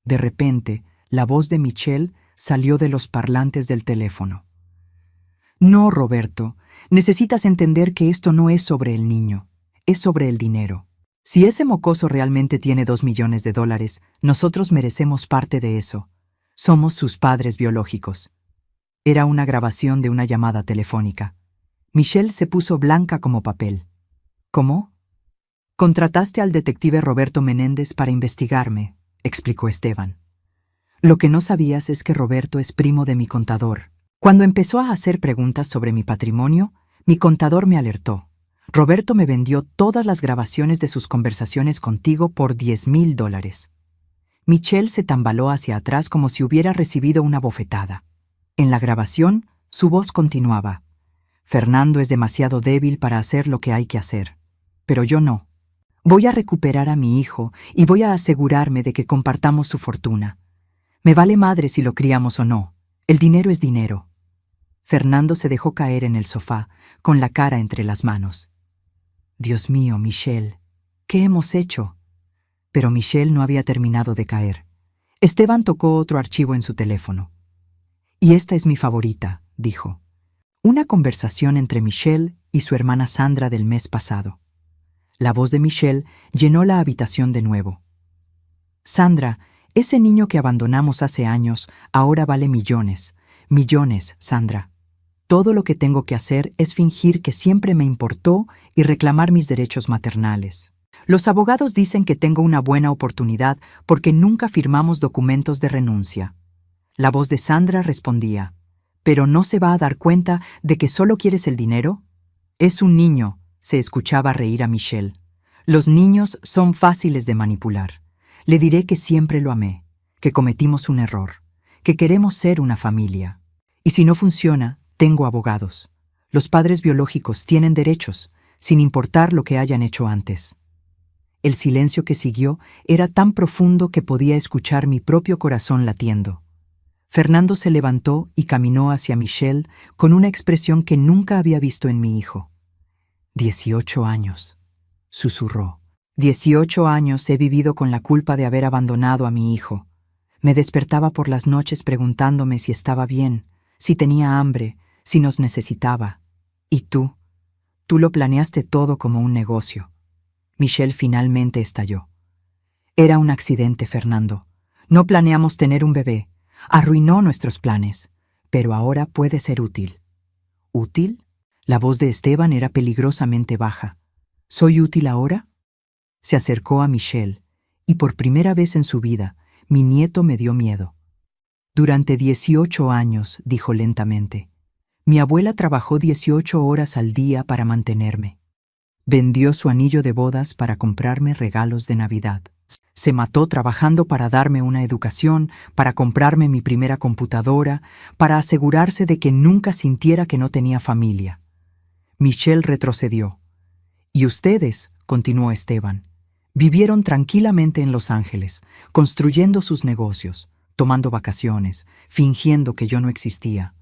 De repente, la voz de Michelle salió de los parlantes del teléfono. No, Roberto, necesitas entender que esto no es sobre el niño, es sobre el dinero. Si ese mocoso realmente tiene $2 millones, nosotros merecemos parte de eso. Somos sus padres biológicos. Era una grabación de una llamada telefónica. Michelle se puso blanca como papel. ¿Cómo? Contrataste al detective Roberto Menéndez para investigarme, explicó Esteban. Lo que no sabías es que Roberto es primo de mi contador. Cuando empezó a hacer preguntas sobre mi patrimonio, mi contador me alertó. Roberto me vendió todas las grabaciones de sus conversaciones contigo por $10,000. Michelle se tambaló hacia atrás como si hubiera recibido una bofetada. En la grabación, su voz continuaba. Fernando es demasiado débil para hacer lo que hay que hacer. Pero yo no. Voy a recuperar a mi hijo y voy a asegurarme de que compartamos su fortuna. Me vale madre si lo criamos o no. El dinero es dinero. Fernando se dejó caer en el sofá, con la cara entre las manos. Dios mío, Michelle, ¿qué hemos hecho? Pero Michelle no había terminado de caer. Esteban tocó otro archivo en su teléfono. Y esta es mi favorita, dijo. Una conversación entre Michelle y su hermana Sandra del mes pasado. La voz de Michelle llenó la habitación de nuevo. Sandra, ese niño que abandonamos hace años, ahora vale millones. Millones, Sandra. Todo lo que tengo que hacer es fingir que siempre me importó y reclamar mis derechos maternales. Los abogados dicen que tengo una buena oportunidad porque nunca firmamos documentos de renuncia. La voz de Sandra respondía, ¿pero no se va a dar cuenta de que solo quieres el dinero? Es un niño, se escuchaba reír a Michelle. Los niños son fáciles de manipular. Le diré que siempre lo amé, que cometimos un error, que queremos ser una familia. Y si no funciona, tengo abogados. Los padres biológicos tienen derechos, sin importar lo que hayan hecho antes. El silencio que siguió era tan profundo que podía escuchar mi propio corazón latiendo. Fernando se levantó y caminó hacia Michelle con una expresión que nunca había visto en mi hijo. 18 años, susurró. 18 años he vivido con la culpa de haber abandonado a mi hijo. Me despertaba por las noches preguntándome si estaba bien, si tenía hambre, si nos necesitaba. Y tú lo planeaste todo como un negocio. Michelle finalmente estalló. Era un accidente, Fernando. No planeamos tener un bebé. Arruinó nuestros planes. Pero ahora puede ser útil. ¿Útil? La voz de Esteban era peligrosamente baja. ¿Soy útil ahora? Se acercó a Michelle, y por primera vez en su vida, mi nieto me dio miedo. Durante 18 años, dijo lentamente, mi abuela trabajó 18 horas al día para mantenerme. Vendió su anillo de bodas para comprarme regalos de Navidad. Se mató trabajando para darme una educación, para comprarme mi primera computadora, para asegurarse de que nunca sintiera que no tenía familia. Michelle retrocedió. Y ustedes, continuó Esteban, vivieron tranquilamente en Los Ángeles, construyendo sus negocios, tomando vacaciones, fingiendo que yo no existía,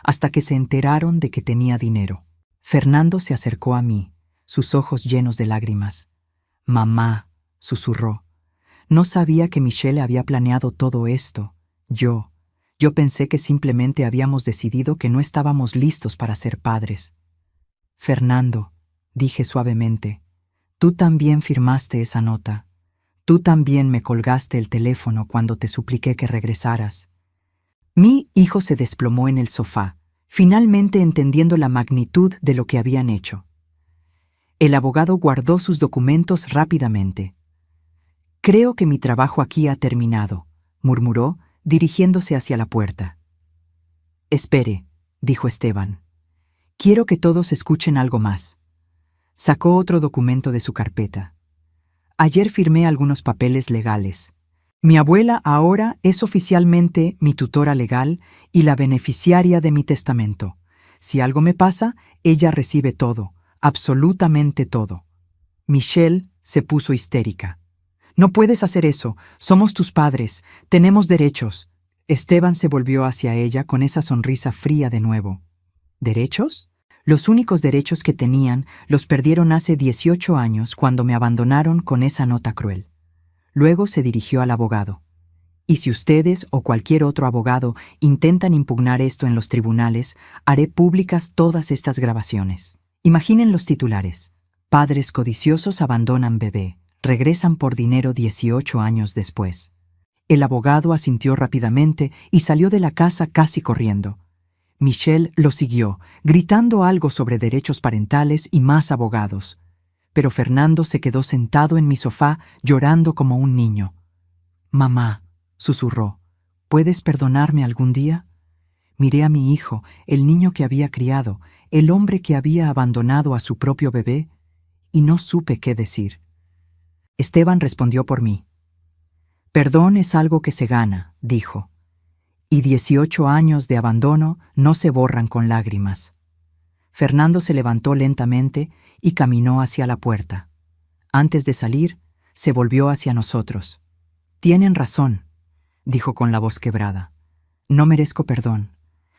hasta que se enteraron de que tenía dinero. Fernando se acercó a mí, sus ojos llenos de lágrimas. Mamá, susurró. No sabía que Michelle había planeado todo esto. Yo pensé que simplemente habíamos decidido que no estábamos listos para ser padres. Fernando, dije suavemente, tú también firmaste esa nota. Tú también me colgaste el teléfono cuando te supliqué que regresaras. Mi hijo se desplomó en el sofá, finalmente entendiendo la magnitud de lo que habían hecho. El abogado guardó sus documentos rápidamente. Creo que mi trabajo aquí ha terminado, murmuró, dirigiéndose hacia la puerta. Espere, dijo Esteban. Quiero que todos escuchen algo más. Sacó otro documento de su carpeta. Ayer firmé algunos papeles legales. Mi abuela ahora es oficialmente mi tutora legal y la beneficiaria de mi testamento. Si algo me pasa, ella recibe todo, absolutamente todo. Michelle se puso histérica. No puedes hacer eso, somos tus padres, tenemos derechos. Esteban se volvió hacia ella con esa sonrisa fría de nuevo. ¿Derechos? Los únicos derechos que tenían los perdieron hace 18 años cuando me abandonaron con esa nota cruel. Luego se dirigió al abogado. Y si ustedes o cualquier otro abogado intentan impugnar esto en los tribunales, haré públicas todas estas grabaciones. Imaginen los titulares. Padres codiciosos abandonan bebé, regresan por dinero 18 años después. El abogado asintió rápidamente y salió de la casa casi corriendo. Michelle lo siguió, gritando algo sobre derechos parentales y más abogados. pero Fernando se quedó sentado en mi sofá llorando como un niño. «Mamá», susurró, «¿puedes perdonarme algún día?» Miré a mi hijo, el niño que había criado, el hombre que había abandonado a su propio bebé, y no supe qué decir. Esteban respondió por mí. «Perdón es algo que se gana», dijo, «y 18 años de abandono no se borran con lágrimas». Fernando se levantó lentamente y caminó hacia la puerta. Antes de salir, se volvió hacia nosotros. «Tienen razón», dijo con la voz quebrada. «No merezco perdón,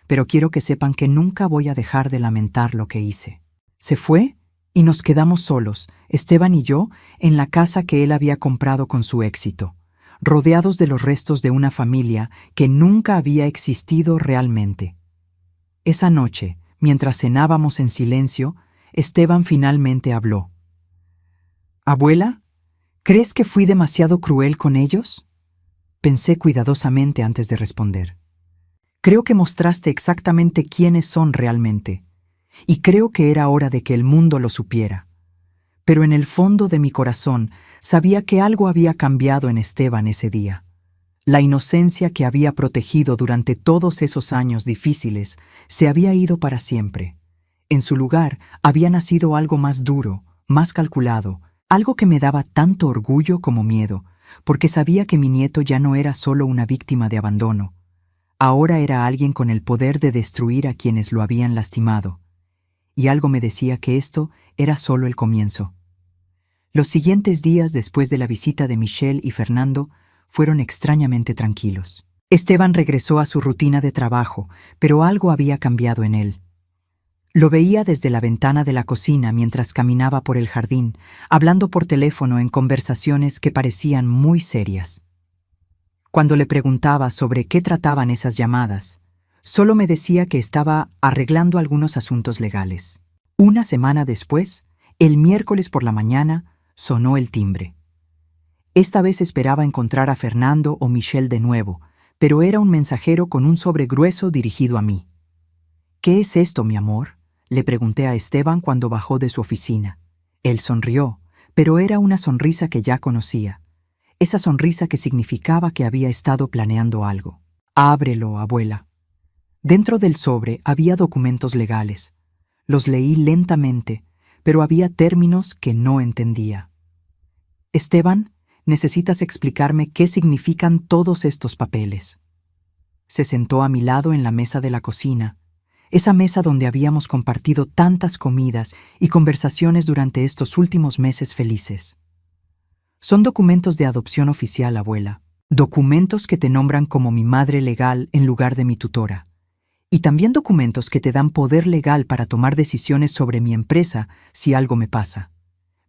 pero quiero que sepan que nunca voy a dejar de lamentar lo que hice». Se fue y nos quedamos solos, Esteban y yo, en la casa que él había comprado con su éxito, rodeados de los restos de una familia que nunca había existido realmente. Esa noche, mientras cenábamos en silencio, Esteban finalmente habló. «Abuela, ¿crees que fui demasiado cruel con ellos?» Pensé cuidadosamente antes de responder. «Creo que mostraste exactamente quiénes son realmente, y creo que era hora de que el mundo lo supiera. Pero en el fondo de mi corazón sabía que algo había cambiado en Esteban ese día. La inocencia que había protegido durante todos esos años difíciles se había ido para siempre. En su lugar había nacido algo más duro, más calculado, algo que me daba tanto orgullo como miedo, porque sabía que mi nieto ya no era solo una víctima de abandono. Ahora era alguien con el poder de destruir a quienes lo habían lastimado. Y algo me decía que esto era solo el comienzo. Los siguientes días después de la visita de Michelle y Fernando fueron extrañamente tranquilos. Esteban regresó a su rutina de trabajo, pero algo había cambiado en él. Lo veía desde la ventana de la cocina mientras caminaba por el jardín, hablando por teléfono en conversaciones que parecían muy serias. Cuando le preguntaba sobre qué trataban esas llamadas, solo me decía que estaba arreglando algunos asuntos legales. Una semana después, el miércoles por la mañana, sonó el timbre. Esta vez esperaba encontrar a Fernando o Michelle de nuevo, pero era un mensajero con un sobre grueso dirigido a mí. «¿Qué es esto, mi amor?», le pregunté a Esteban cuando bajó de su oficina. Él sonrió, pero era una sonrisa que ya conocía. Esa sonrisa que significaba que había estado planeando algo. «Ábrelo, abuela». Dentro del sobre había documentos legales. Los leí lentamente, pero había términos que no entendía. «Esteban, necesitas explicarme qué significan todos estos papeles». Se sentó a mi lado en la mesa de la cocina, esa mesa donde habíamos compartido tantas comidas y conversaciones durante estos últimos meses felices. «Son documentos de adopción oficial, abuela. Documentos que te nombran como mi madre legal en lugar de mi tutora. Y también documentos que te dan poder legal para tomar decisiones sobre mi empresa si algo me pasa».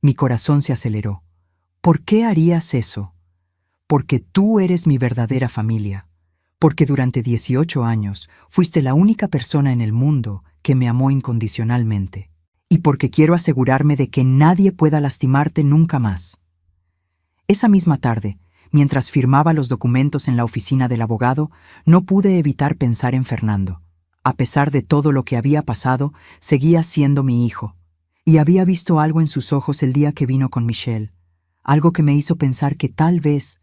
Mi corazón se aceleró. «¿Por qué harías eso?» «Porque tú eres mi verdadera familia. Porque durante 18 años fuiste la única persona en el mundo que me amó incondicionalmente. Y porque quiero asegurarme de que nadie pueda lastimarte nunca más». Esa misma tarde, mientras firmaba los documentos en la oficina del abogado, no pude evitar pensar en Fernando. A pesar de todo lo que había pasado, seguía siendo mi hijo. Y había visto algo en sus ojos el día que vino con Michelle. Algo que me hizo pensar que tal vez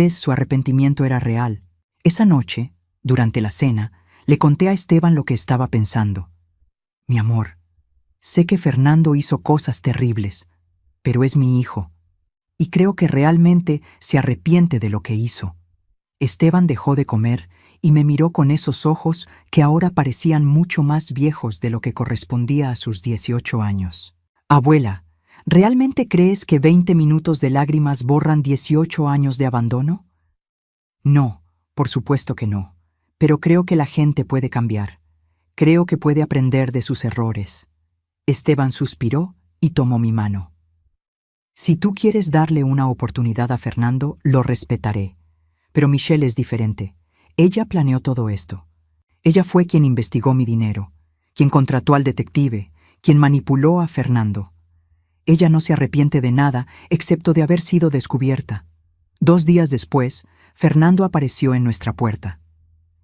su arrepentimiento era real. Esa noche, durante la cena, le conté a Esteban lo que estaba pensando. «Mi amor, sé que Fernando hizo cosas terribles, pero es mi hijo, y creo que realmente se arrepiente de lo que hizo». Esteban dejó de comer y me miró con esos ojos que ahora parecían mucho más viejos de lo que correspondía a sus 18 años. «Abuela, ¿realmente crees que 20 minutos de lágrimas borran 18 años de abandono?» «No, por supuesto que no, pero creo que la gente puede cambiar. Creo que puede aprender de sus errores». Esteban suspiró y tomó mi mano. «Si tú quieres darle una oportunidad a Fernando, lo respetaré. Pero Michelle es diferente. Ella planeó todo esto. Ella fue quien investigó mi dinero, quien contrató al detective, quien manipuló a Fernando. Ella no se arrepiente de nada excepto de haber sido descubierta». 2 días después, Fernando apareció en nuestra puerta.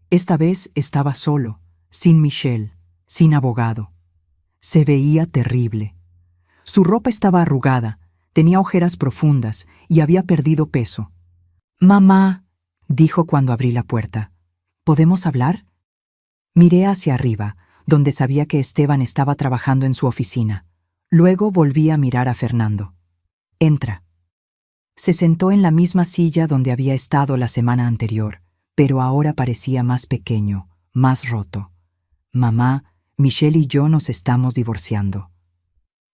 Esta vez estaba solo, sin Michelle, sin abogado. Se veía terrible. Su ropa estaba arrugada, tenía ojeras profundas y había perdido peso. «Mamá», dijo cuando abrí la puerta, «¿podemos hablar?» Miré hacia arriba, donde sabía que Esteban estaba trabajando en su oficina. Luego volví a mirar a Fernando. «Entra». Se sentó en la misma silla donde había estado la semana anterior, pero ahora parecía más pequeño, más roto. «Mamá, Michelle y yo nos estamos divorciando».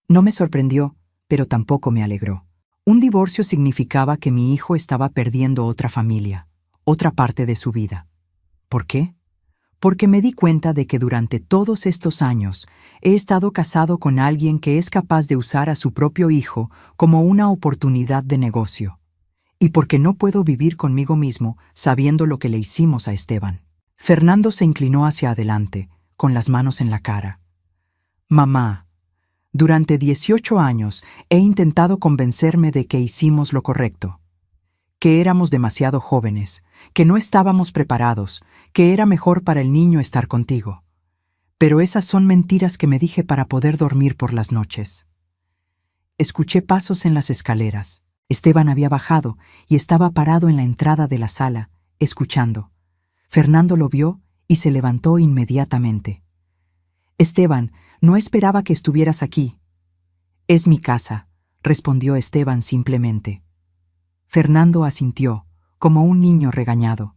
No me sorprendió, pero tampoco me alegró. Un divorcio significaba que mi hijo estaba perdiendo otra familia, otra parte de su vida. ¿Por qué? Porque me di cuenta de que durante todos estos años he estado casado con alguien que es capaz de usar a su propio hijo como una oportunidad de negocio. Y porque no puedo vivir conmigo mismo sabiendo lo que le hicimos a Esteban. Fernando se inclinó hacia adelante, con las manos en la cara. «Mamá, durante 18 años he intentado convencerme de que hicimos lo correcto, que éramos demasiado jóvenes, que no estábamos preparados, que era mejor para el niño estar contigo. Pero esas son mentiras que me dije para poder dormir por las noches». Escuché pasos en las escaleras. Esteban había bajado y estaba parado en la entrada de la sala, escuchando. Fernando lo vio y se levantó inmediatamente. «Esteban, no esperaba que estuvieras aquí». «Es mi casa», respondió Esteban simplemente. Fernando asintió, como un niño regañado.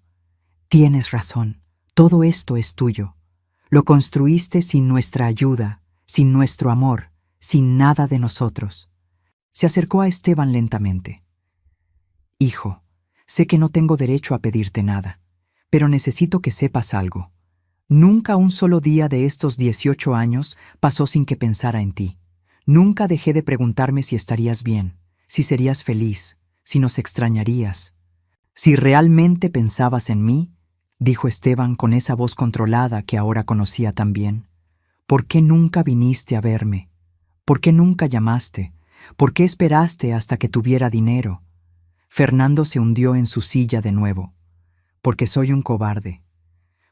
«Tienes razón, todo esto es tuyo. Lo construiste sin nuestra ayuda, sin nuestro amor, sin nada de nosotros». Se acercó a Esteban lentamente. «Hijo, sé que no tengo derecho a pedirte nada, pero necesito que sepas algo. Nunca un solo día de estos 18 años pasó sin que pensara en ti. Nunca dejé de preguntarme si estarías bien, si serías feliz, si nos extrañarías. Si realmente pensabas en mí», dijo Esteban con esa voz controlada que ahora conocía tan bien, «¿por qué nunca viniste a verme? ¿Por qué nunca llamaste? ¿Por qué esperaste hasta que tuviera dinero?» Fernando se hundió en su silla de nuevo. «Porque soy un cobarde.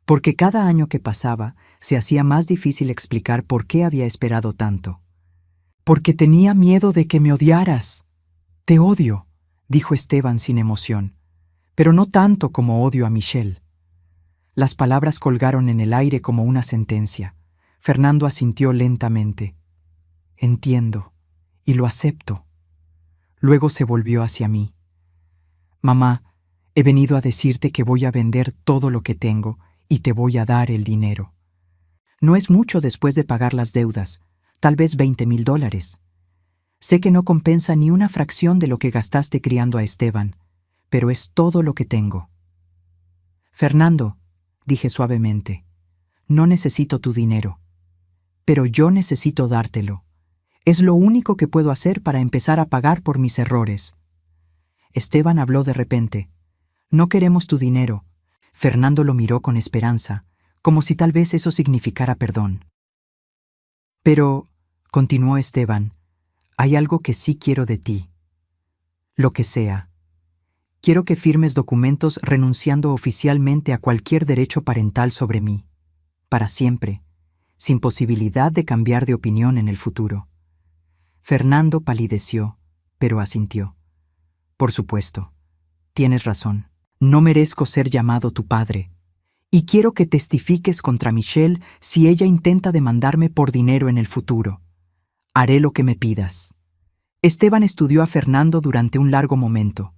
Porque cada año que pasaba se hacía más difícil explicar por qué había esperado tanto. Porque tenía miedo de que me odiaras». «Te odio», dijo Esteban sin emoción, «pero no tanto como odio a Michelle». Las palabras colgaron en el aire como una sentencia. Fernando asintió lentamente. «Entiendo, y lo acepto». Luego se volvió hacia mí. «Mamá, he venido a decirte que voy a vender todo lo que tengo y te voy a dar el dinero. No es mucho después de pagar las deudas, tal vez $20,000. Sé que no compensa ni una fracción de lo que gastaste criando a Esteban, pero es todo lo que tengo». «Fernando», dije suavemente, «no necesito tu dinero, pero yo necesito dártelo. Es lo único que puedo hacer para empezar a pagar por mis errores». Esteban habló de repente. «No queremos tu dinero». Fernando lo miró con esperanza, como si tal vez eso significara perdón. «Pero», continuó Esteban, «hay algo que sí quiero de ti. Lo que sea. Quiero que firmes documentos renunciando oficialmente a cualquier derecho parental sobre mí, para siempre, sin posibilidad de cambiar de opinión en el futuro». Fernando palideció, pero asintió. «Por supuesto. Tienes razón. No merezco ser llamado tu padre. Y quiero que testifiques contra Michelle si ella intenta demandarme por dinero en el futuro. Haré lo que me pidas». Esteban estudió a Fernando durante un largo momento.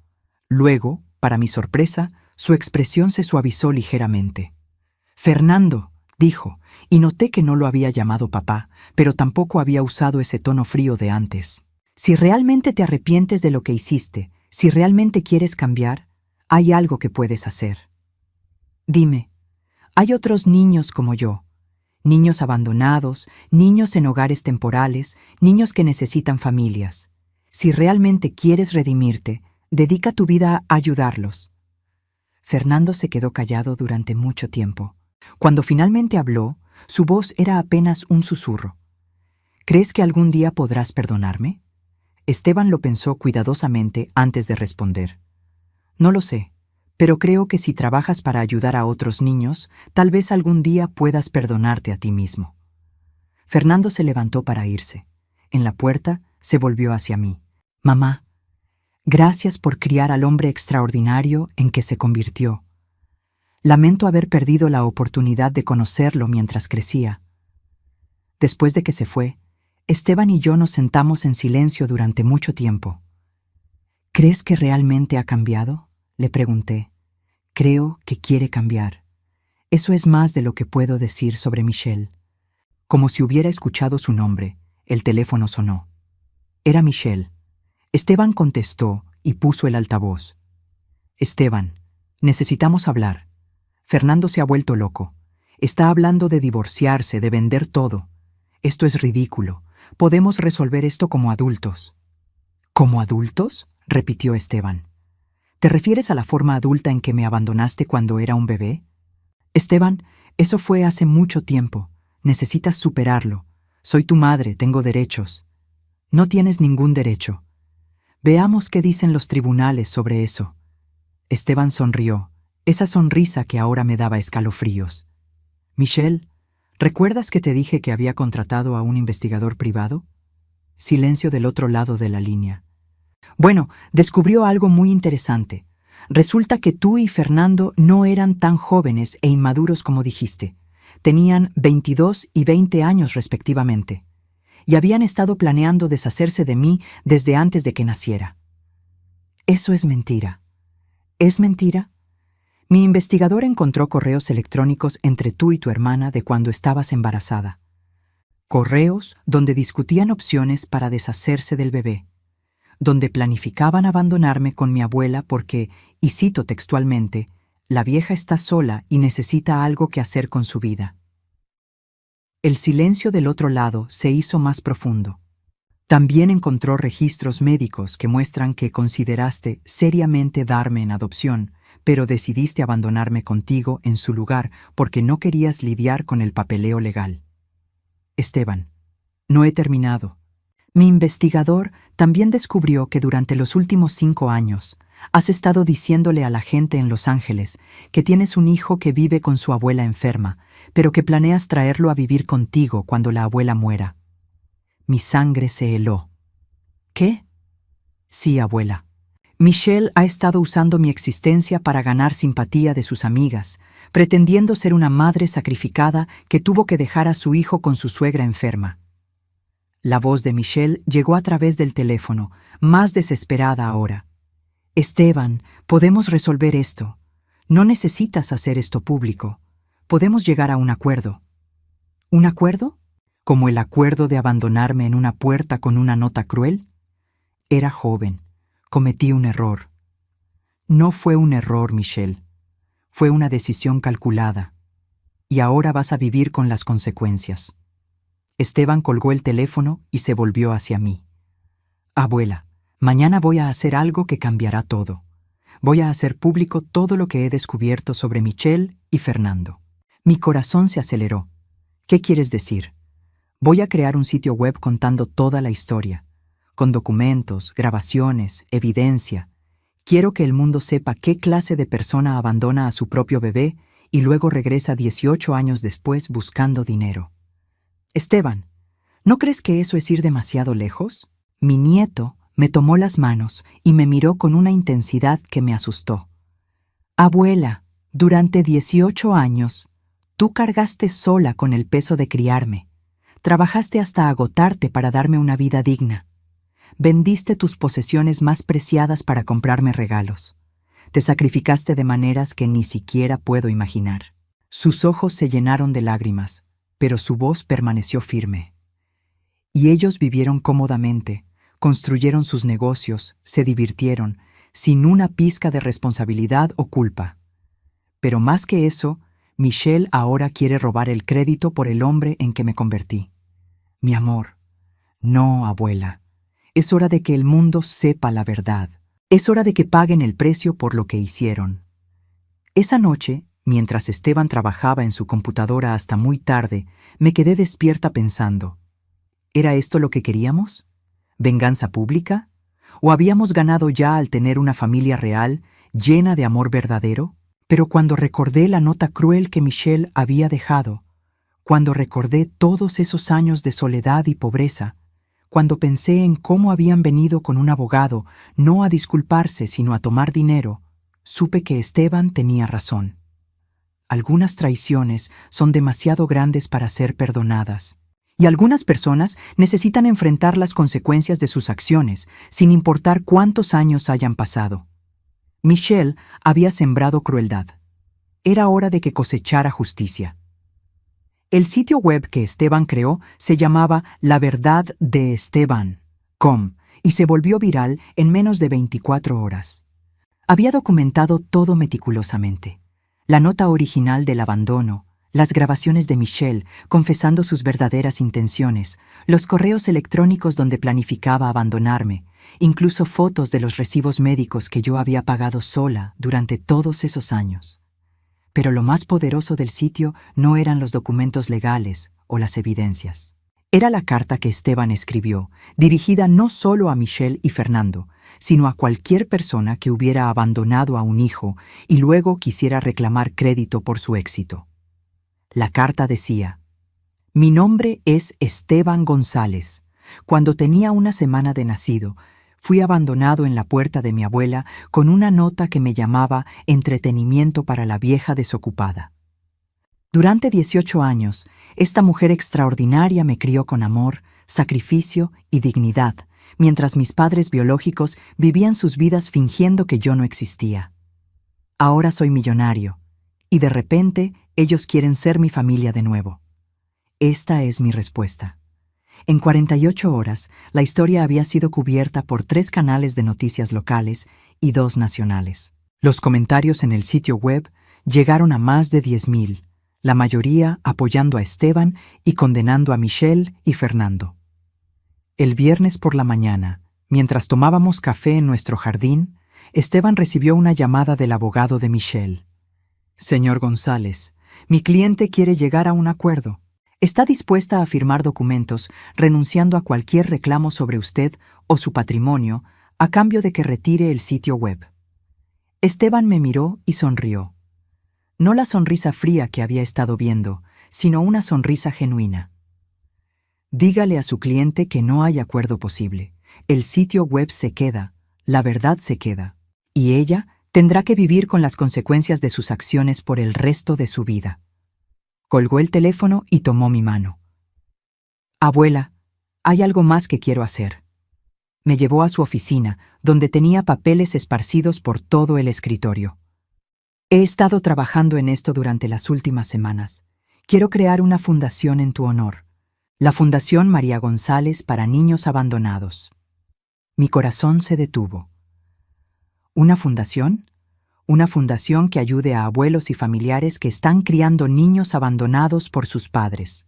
Luego, para mi sorpresa, su expresión se suavizó ligeramente. «Fernando», dijo, y noté que no lo había llamado papá, pero tampoco había usado ese tono frío de antes. «Si realmente te arrepientes de lo que hiciste, si realmente quieres cambiar, hay algo que puedes hacer. Dime, hay otros niños como yo, niños abandonados, niños en hogares temporales, niños que necesitan familias. Si realmente quieres redimirte, dedica tu vida a ayudarlos». Fernando se quedó callado durante mucho tiempo. Cuando finalmente habló, su voz era apenas un susurro. «¿Crees que algún día podrás perdonarme?» Esteban lo pensó cuidadosamente antes de responder. «No lo sé, pero creo que si trabajas para ayudar a otros niños, tal vez algún día puedas perdonarte a ti mismo». Fernando se levantó para irse. En la puerta, Se volvió hacia mí. Mamá, gracias por criar al hombre extraordinario en que se convirtió. Lamento haber perdido la oportunidad de conocerlo mientras crecía. Después de que se fue, Esteban y yo nos sentamos en silencio durante mucho tiempo. ¿Crees que realmente ha cambiado?, le pregunté. Creo que quiere cambiar. Eso es más de lo que puedo decir sobre Michelle. Como si hubiera escuchado su nombre, el teléfono sonó. Era Michelle. Esteban contestó y puso el altavoz. Esteban, necesitamos hablar. Fernando se ha vuelto loco. Está hablando de divorciarse, de vender todo. Esto es ridículo. Podemos resolver esto como adultos. ¿Como adultos?, repitió Esteban. ¿Te refieres a la forma adulta en que me abandonaste cuando era un bebé? Esteban, eso fue hace mucho tiempo. Necesitas superarlo. Soy tu madre, tengo derechos. No tienes ningún derecho. Veamos qué dicen los tribunales sobre eso. Esteban sonrió, esa sonrisa que ahora me daba escalofríos. Michelle, ¿recuerdas que te dije que había contratado a un investigador privado? Silencio del otro lado de la línea. Bueno, descubrió algo muy interesante. Resulta que tú y Fernando no eran tan jóvenes e inmaduros como dijiste. Tenían 22 y 20 años respectivamente. Y habían estado planeando deshacerse de mí desde antes de que naciera. Eso es mentira. ¿Es mentira? Mi investigador encontró correos electrónicos entre tú y tu hermana de cuando estabas embarazada. Correos donde discutían opciones para deshacerse del bebé, donde planificaban abandonarme con mi abuela porque, y cito textualmente, la vieja está sola y necesita algo que hacer con su vida. El silencio del otro lado se hizo más profundo. También encontró registros médicos que muestran que consideraste seriamente darme en adopción, pero decidiste abandonarme contigo en su lugar porque no querías lidiar con el papeleo legal. Esteban, no he terminado. Mi investigador también descubrió que durante los últimos 5 años has estado diciéndole a la gente en Los Ángeles que tienes un hijo que vive con su abuela enferma, pero que planeas traerlo a vivir contigo cuando la abuela muera. Mi sangre se heló. ¿Qué? Sí, abuela. Michelle ha estado usando mi existencia para ganar simpatía de sus amigas, pretendiendo ser una madre sacrificada que tuvo que dejar a su hijo con su suegra enferma. La voz de Michelle llegó a través del teléfono, más desesperada ahora. Esteban, podemos resolver esto. No necesitas hacer esto público. Podemos llegar a un acuerdo. ¿Un acuerdo? ¿Como el acuerdo de abandonarme en una puerta con una nota cruel? Era joven. Cometí un error. No fue un error, Michelle. Fue una decisión calculada. Y ahora vas a vivir con las consecuencias. Esteban colgó el teléfono y se volvió hacia mí. Abuela, mañana voy a hacer algo que cambiará todo. Voy a hacer público todo lo que he descubierto sobre Michelle y Fernando. Mi corazón se aceleró. ¿Qué quieres decir? Voy a crear un sitio web contando toda la historia, con documentos, grabaciones, evidencia. Quiero que el mundo sepa qué clase de persona abandona a su propio bebé y luego regresa 18 años después buscando dinero. Esteban, ¿no crees que eso es ir demasiado lejos? Mi nieto me tomó las manos y me miró con una intensidad que me asustó. Abuela, durante 18 años, tú cargaste sola con el peso de criarme. Trabajaste hasta agotarte para darme una vida digna. Vendiste tus posesiones más preciadas para comprarme regalos. Te sacrificaste de maneras que ni siquiera puedo imaginar. Sus ojos se llenaron de lágrimas, pero su voz permaneció firme. Y ellos vivieron cómodamente, construyeron sus negocios, se divirtieron, sin una pizca de responsabilidad o culpa. Pero más que eso, Michelle ahora quiere robar el crédito por el hombre en que me convertí. Mi amor. No, abuela. Es hora de que el mundo sepa la verdad. Es hora de que paguen el precio por lo que hicieron. Esa noche, mientras Esteban trabajaba en su computadora hasta muy tarde, me quedé despierta pensando, ¿era esto lo que queríamos? ¿Venganza pública? ¿O habíamos ganado ya al tener una familia real, llena de amor verdadero? Pero cuando recordé la nota cruel que Michelle había dejado, cuando recordé todos esos años de soledad y pobreza, Cuando pensé en cómo habían venido con un abogado, no a disculparse, sino a tomar dinero, supe que Esteban tenía razón. Algunas traiciones son demasiado grandes para ser perdonadas, y algunas personas necesitan enfrentar las consecuencias de sus acciones, sin importar cuántos años hayan pasado. Michelle había sembrado crueldad. Era hora de que cosechara justicia. El sitio web que Esteban creó se llamaba laverdaddeesteban.com y se volvió viral en menos de 24 horas. Había documentado todo meticulosamente. La nota original del abandono, las grabaciones de Michelle confesando sus verdaderas intenciones, los correos electrónicos donde planificaba abandonarme, incluso fotos de los recibos médicos que yo había pagado sola durante todos esos años. Pero lo más poderoso del sitio no eran los documentos legales o las evidencias. Era la carta que Esteban escribió, dirigida no solo a Michelle y Fernando, sino a cualquier persona que hubiera abandonado a un hijo y luego quisiera reclamar crédito por su éxito. La carta decía: «Mi nombre es Esteban González. Cuando tenía una semana de nacido, fui abandonado en la puerta de mi abuela con una nota que me llamaba entretenimiento para la vieja desocupada. Durante 18 años, esta mujer extraordinaria me crió con amor, sacrificio y dignidad, mientras mis padres biológicos vivían sus vidas fingiendo que yo no existía. Ahora soy millonario, y de repente ellos quieren ser mi familia de nuevo. Esta es mi respuesta». En 48 horas, la historia había sido cubierta por 3 canales de noticias locales y 2 nacionales. Los comentarios en el sitio web llegaron a más de 10,000, la mayoría apoyando a Esteban y condenando a Michelle y Fernando. El viernes por la mañana, mientras tomábamos café en nuestro jardín, Esteban recibió una llamada del abogado de Michelle. «Señor González, mi cliente quiere llegar a un acuerdo. Está dispuesta a firmar documentos renunciando a cualquier reclamo sobre usted o su patrimonio a cambio de que retire el sitio web». Esteban me miró y sonrió. No la sonrisa fría que había estado viendo, sino una sonrisa genuina. «Dígale a su cliente que no hay acuerdo posible. El sitio web se queda, la verdad se queda, y ella tendrá que vivir con las consecuencias de sus acciones por el resto de su vida». Colgó el teléfono y tomó mi mano. «Abuela, hay algo más que quiero hacer». Me llevó a su oficina, donde tenía papeles esparcidos por todo el escritorio. «He estado trabajando en esto durante las últimas semanas. Quiero crear una fundación en tu honor. La Fundación María González para Niños Abandonados». Mi corazón se detuvo. ¿Una fundación? Una fundación que ayude a abuelos y familiares que están criando niños abandonados por sus padres,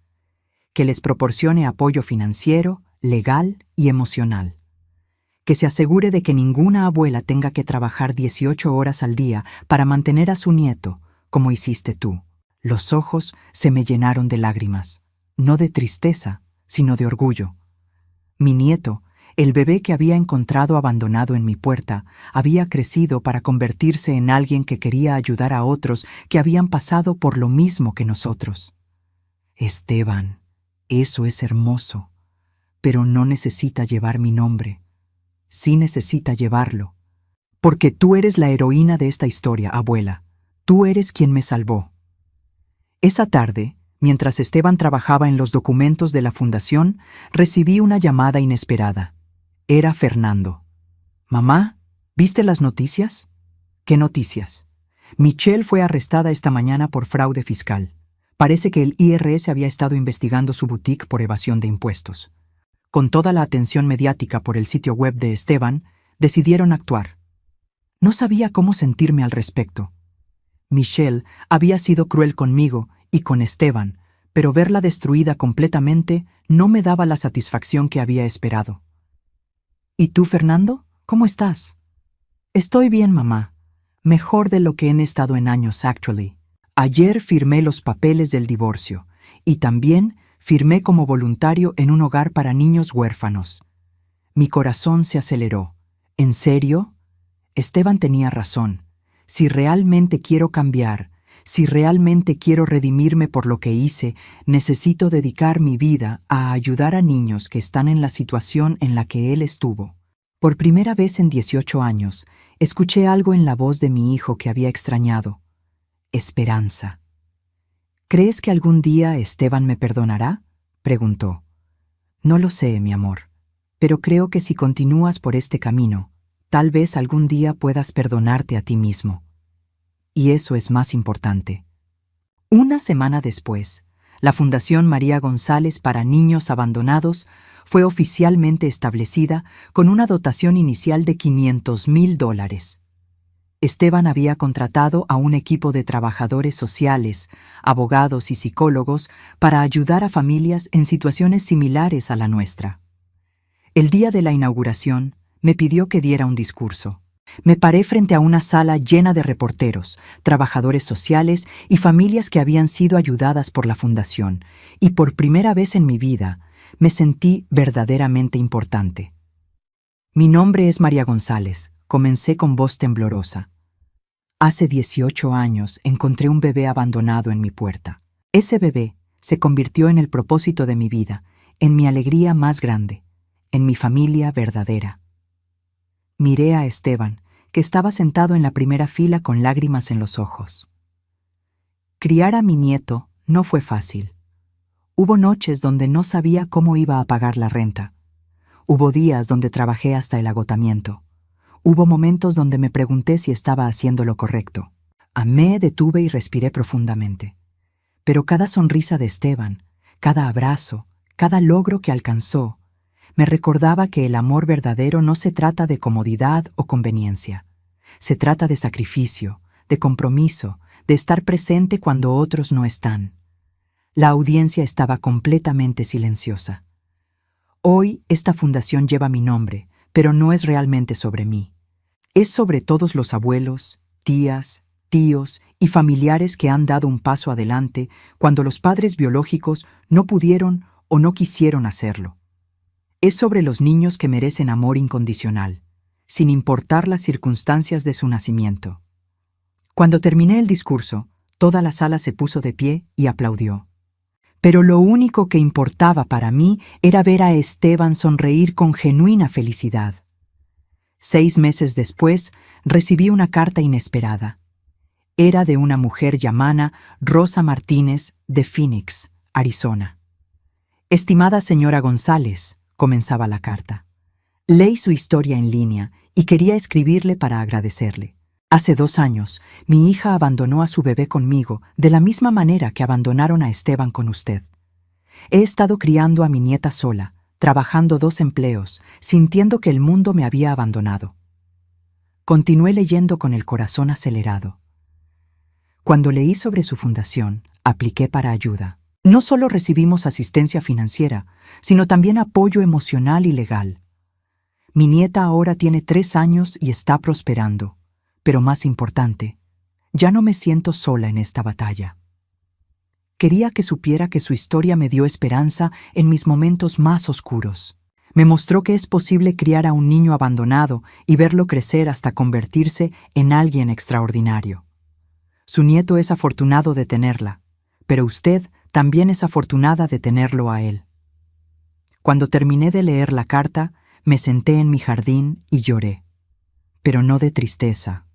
que les proporcione apoyo financiero, legal y emocional, que se asegure de que ninguna abuela tenga que trabajar 18 horas al día para mantener a su nieto, como hiciste tú. Los ojos se me llenaron de lágrimas, no de tristeza, sino de orgullo. Mi nieto, el bebé que había encontrado abandonado en mi puerta, había crecido para convertirse en alguien que quería ayudar a otros que habían pasado por lo mismo que nosotros. «Esteban, eso es hermoso, pero no necesita llevar mi nombre. Sí necesita llevarlo. Porque tú eres la heroína de esta historia, abuela. Tú eres quien me salvó». Esa tarde, mientras Esteban trabajaba en los documentos de la fundación, recibí una llamada inesperada. Era Fernando. «Mamá, ¿viste las noticias?» «¿Qué noticias?» «Michelle fue arrestada esta mañana por fraude fiscal. Parece que el IRS había estado investigando su boutique por evasión de impuestos. Con toda la atención mediática por el sitio web de Esteban, decidieron actuar. No sabía cómo sentirme al respecto. Michelle había sido cruel conmigo y con Esteban, pero verla destruida completamente no me daba la satisfacción que había esperado. «¿Y tú, Fernando? ¿Cómo estás?» «Estoy bien, mamá. Mejor de lo que he estado en años, actually. Ayer firmé los papeles del divorcio y también firmé como voluntario en un hogar para niños huérfanos». Mi corazón se aceleró. ¿En serio? Esteban tenía razón. Si realmente quiero cambiar, Si realmente quiero redimirme por lo que hice, necesito dedicar mi vida a ayudar a niños que están en la situación en la que él estuvo. Por primera vez en 18 años, escuché algo en la voz de mi hijo que había extrañado. Esperanza. ¿Crees que algún día Esteban me perdonará?, preguntó. No lo sé, mi amor, pero creo que si continúas por este camino, tal vez algún día puedas perdonarte a ti mismo. Y eso es más importante. Una semana después, la Fundación María González para Niños Abandonados fue oficialmente establecida con una dotación inicial de $500,000. Esteban había contratado a un equipo de trabajadores sociales, abogados y psicólogos para ayudar a familias en situaciones similares a la nuestra. El día de la inauguración, me pidió que diera un discurso. Me paré frente a una sala llena de reporteros, trabajadores sociales y familias que habían sido ayudadas por la Fundación, y por primera vez en mi vida me sentí verdaderamente importante. Mi nombre es María González, comencé con voz temblorosa. Hace 18 años encontré un bebé abandonado en mi puerta. Ese bebé se convirtió en el propósito de mi vida, en mi alegría más grande, en mi familia verdadera. Miré a Esteban, que estaba sentado en la primera fila con lágrimas en los ojos. Criar a mi nieto no fue fácil. Hubo noches donde no sabía cómo iba a pagar la renta. Hubo días donde trabajé hasta el agotamiento. Hubo momentos donde me pregunté si estaba haciendo lo correcto. Amé, detuve y respiré profundamente. Pero cada sonrisa de Esteban, cada abrazo, cada logro que alcanzó, me recordaba que el amor verdadero no se trata de comodidad o conveniencia. Se trata de sacrificio, de compromiso, de estar presente cuando otros no están. La audiencia estaba completamente silenciosa. Hoy esta fundación lleva mi nombre, pero no es realmente sobre mí. Es sobre todos los abuelos, tías, tíos y familiares que han dado un paso adelante cuando los padres biológicos no pudieron o no quisieron hacerlo. Es sobre los niños que merecen amor incondicional, sin importar las circunstancias de su nacimiento. Cuando terminé el discurso, toda la sala se puso de pie y aplaudió. Pero lo único que importaba para mí era ver a Esteban sonreír con genuina felicidad. 6 meses después, recibí una carta inesperada. Era de una mujer llamada Rosa Martínez de Phoenix, Arizona. Estimada señora González, comenzaba la carta. Leí su historia en línea y quería escribirle para agradecerle. Hace 2 años, mi hija abandonó a su bebé conmigo de la misma manera que abandonaron a Esteban con usted. He estado criando a mi nieta sola, trabajando 2 empleos, sintiendo que el mundo me había abandonado. Continué leyendo con el corazón acelerado. Cuando leí sobre su fundación, apliqué para ayuda. No solo recibimos asistencia financiera, sino también apoyo emocional y legal. Mi nieta ahora tiene 3 años y está prosperando, pero más importante, ya no me siento sola en esta batalla. Quería que supiera que su historia me dio esperanza en mis momentos más oscuros. Me mostró que es posible criar a un niño abandonado y verlo crecer hasta convertirse en alguien extraordinario. Su nieto es afortunado de tenerla, pero usted también es afortunada de tenerlo a él. Cuando terminé de leer la carta, me senté en mi jardín y lloré. Pero no de tristeza.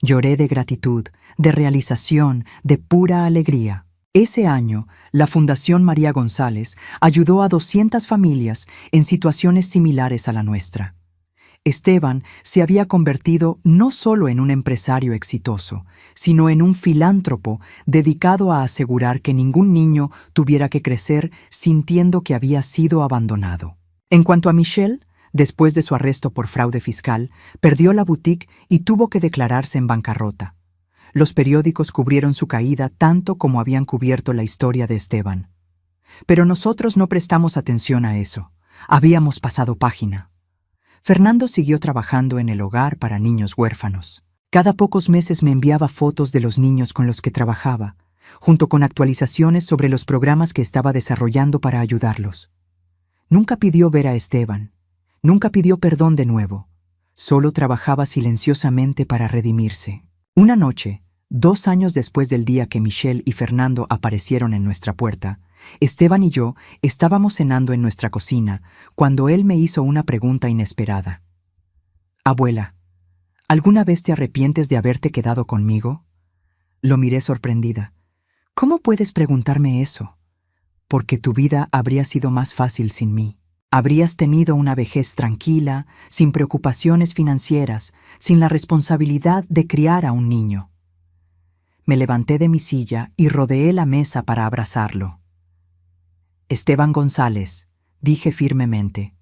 Lloré de gratitud, de realización, de pura alegría. Ese año, la Fundación María González ayudó a 200 familias en situaciones similares a la nuestra. Esteban se había convertido no solo en un empresario exitoso, sino en un filántropo dedicado a asegurar que ningún niño tuviera que crecer sintiendo que había sido abandonado. En cuanto a Michelle, después de su arresto por fraude fiscal, perdió la boutique y tuvo que declararse en bancarrota. Los periódicos cubrieron su caída tanto como habían cubierto la historia de Esteban. Pero nosotros no prestamos atención a eso. Habíamos pasado página. Fernando siguió trabajando en el hogar para niños huérfanos. Cada pocos meses me enviaba fotos de los niños con los que trabajaba, junto con actualizaciones sobre los programas que estaba desarrollando para ayudarlos. Nunca pidió ver a Esteban. Nunca pidió perdón de nuevo. Solo trabajaba silenciosamente para redimirse. Una noche, 2 años después del día que Michelle y Fernando aparecieron en nuestra puerta, Esteban y yo estábamos cenando en nuestra cocina cuando él me hizo una pregunta inesperada. «Abuela, ¿alguna vez te arrepientes de haberte quedado conmigo?» Lo miré sorprendida. «¿Cómo puedes preguntarme eso? Porque tu vida habría sido más fácil sin mí. Habrías tenido una vejez tranquila, sin preocupaciones financieras, sin la responsabilidad de criar a un niño». Me levanté de mi silla y rodeé la mesa para abrazarlo. «Esteban González», dije firmemente,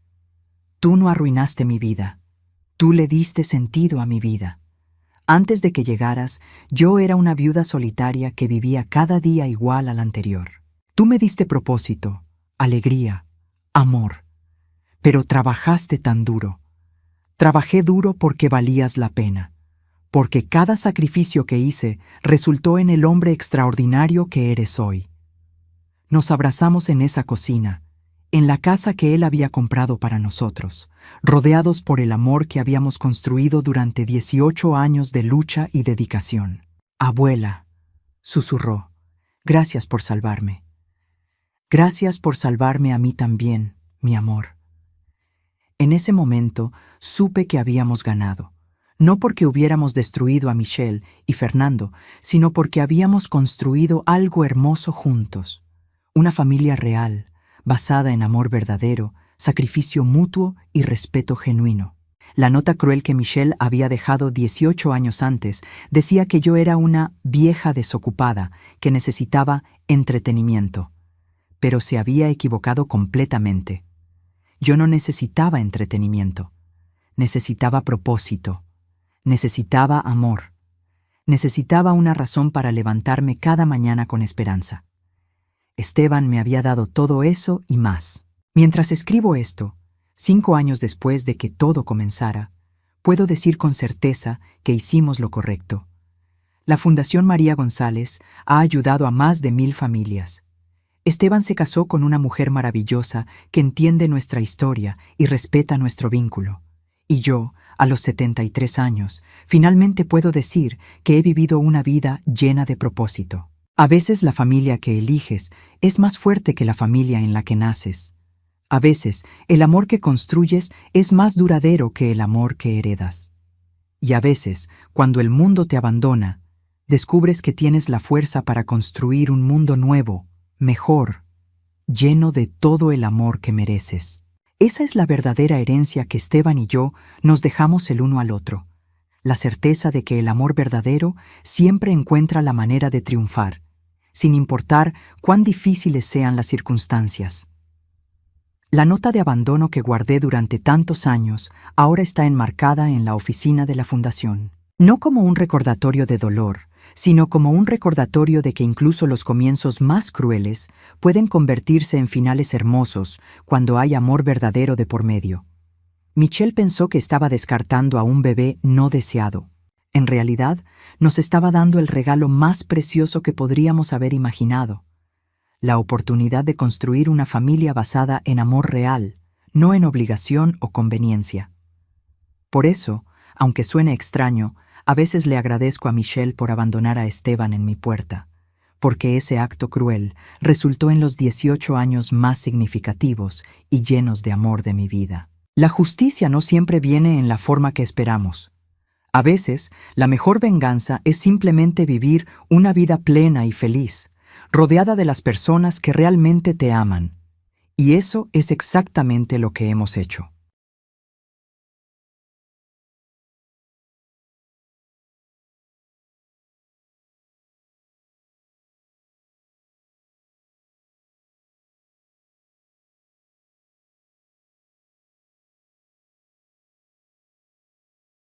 «tú no arruinaste mi vida. Tú le diste sentido a mi vida. Antes de que llegaras, yo era una viuda solitaria que vivía cada día igual al anterior. Tú me diste propósito, alegría, amor. Pero trabajaste tan duro. Trabajé duro porque valías la pena, porque cada sacrificio que hice resultó en el hombre extraordinario que eres hoy». Nos abrazamos en esa cocina, en la casa que él había comprado para nosotros, rodeados por el amor que habíamos construido durante 18 años de lucha y dedicación. «Abuela», susurró, «gracias por salvarme. Gracias por salvarme a mí también, mi amor». En ese momento supe que habíamos ganado, no porque hubiéramos destruido a Michelle y Fernando, sino porque habíamos construido algo hermoso juntos. Una familia real, basada en amor verdadero, sacrificio mutuo y respeto genuino. La nota cruel que Michelle había dejado 18 años antes decía que yo era una vieja desocupada que necesitaba entretenimiento. Pero se había equivocado completamente. Yo no necesitaba entretenimiento. Necesitaba propósito. Necesitaba amor. Necesitaba una razón para levantarme cada mañana con esperanza. Esteban me había dado todo eso y más. Mientras escribo esto, 5 años después de que todo comenzara, puedo decir con certeza que hicimos lo correcto. La Fundación María González ha ayudado a más de 1000 familias. Esteban se casó con una mujer maravillosa que entiende nuestra historia y respeta nuestro vínculo. Y yo, a los 73 años, finalmente puedo decir que he vivido una vida llena de propósito. A veces la familia que eliges es más fuerte que la familia en la que naces. A veces el amor que construyes es más duradero que el amor que heredas. Y a veces, cuando el mundo te abandona, descubres que tienes la fuerza para construir un mundo nuevo, mejor, lleno de todo el amor que mereces. Esa es la verdadera herencia que Esteban y yo nos dejamos el uno al otro. La certeza de que el amor verdadero siempre encuentra la manera de triunfar, sin importar cuán difíciles sean las circunstancias. La nota de abandono que guardé durante tantos años ahora está enmarcada en la oficina de la Fundación. No como un recordatorio de dolor, sino como un recordatorio de que incluso los comienzos más crueles pueden convertirse en finales hermosos cuando hay amor verdadero de por medio. Michelle pensó que estaba descartando a un bebé no deseado. En realidad, nos estaba dando el regalo más precioso que podríamos haber imaginado: la oportunidad de construir una familia basada en amor real, no en obligación o conveniencia. Por eso, aunque suene extraño, a veces le agradezco a Michelle por abandonar a Esteban en mi puerta, porque ese acto cruel resultó en los 18 años más significativos y llenos de amor de mi vida. La justicia no siempre viene en la forma que esperamos. A veces, la mejor venganza es simplemente vivir una vida plena y feliz, rodeada de las personas que realmente te aman. Y eso es exactamente lo que hemos hecho.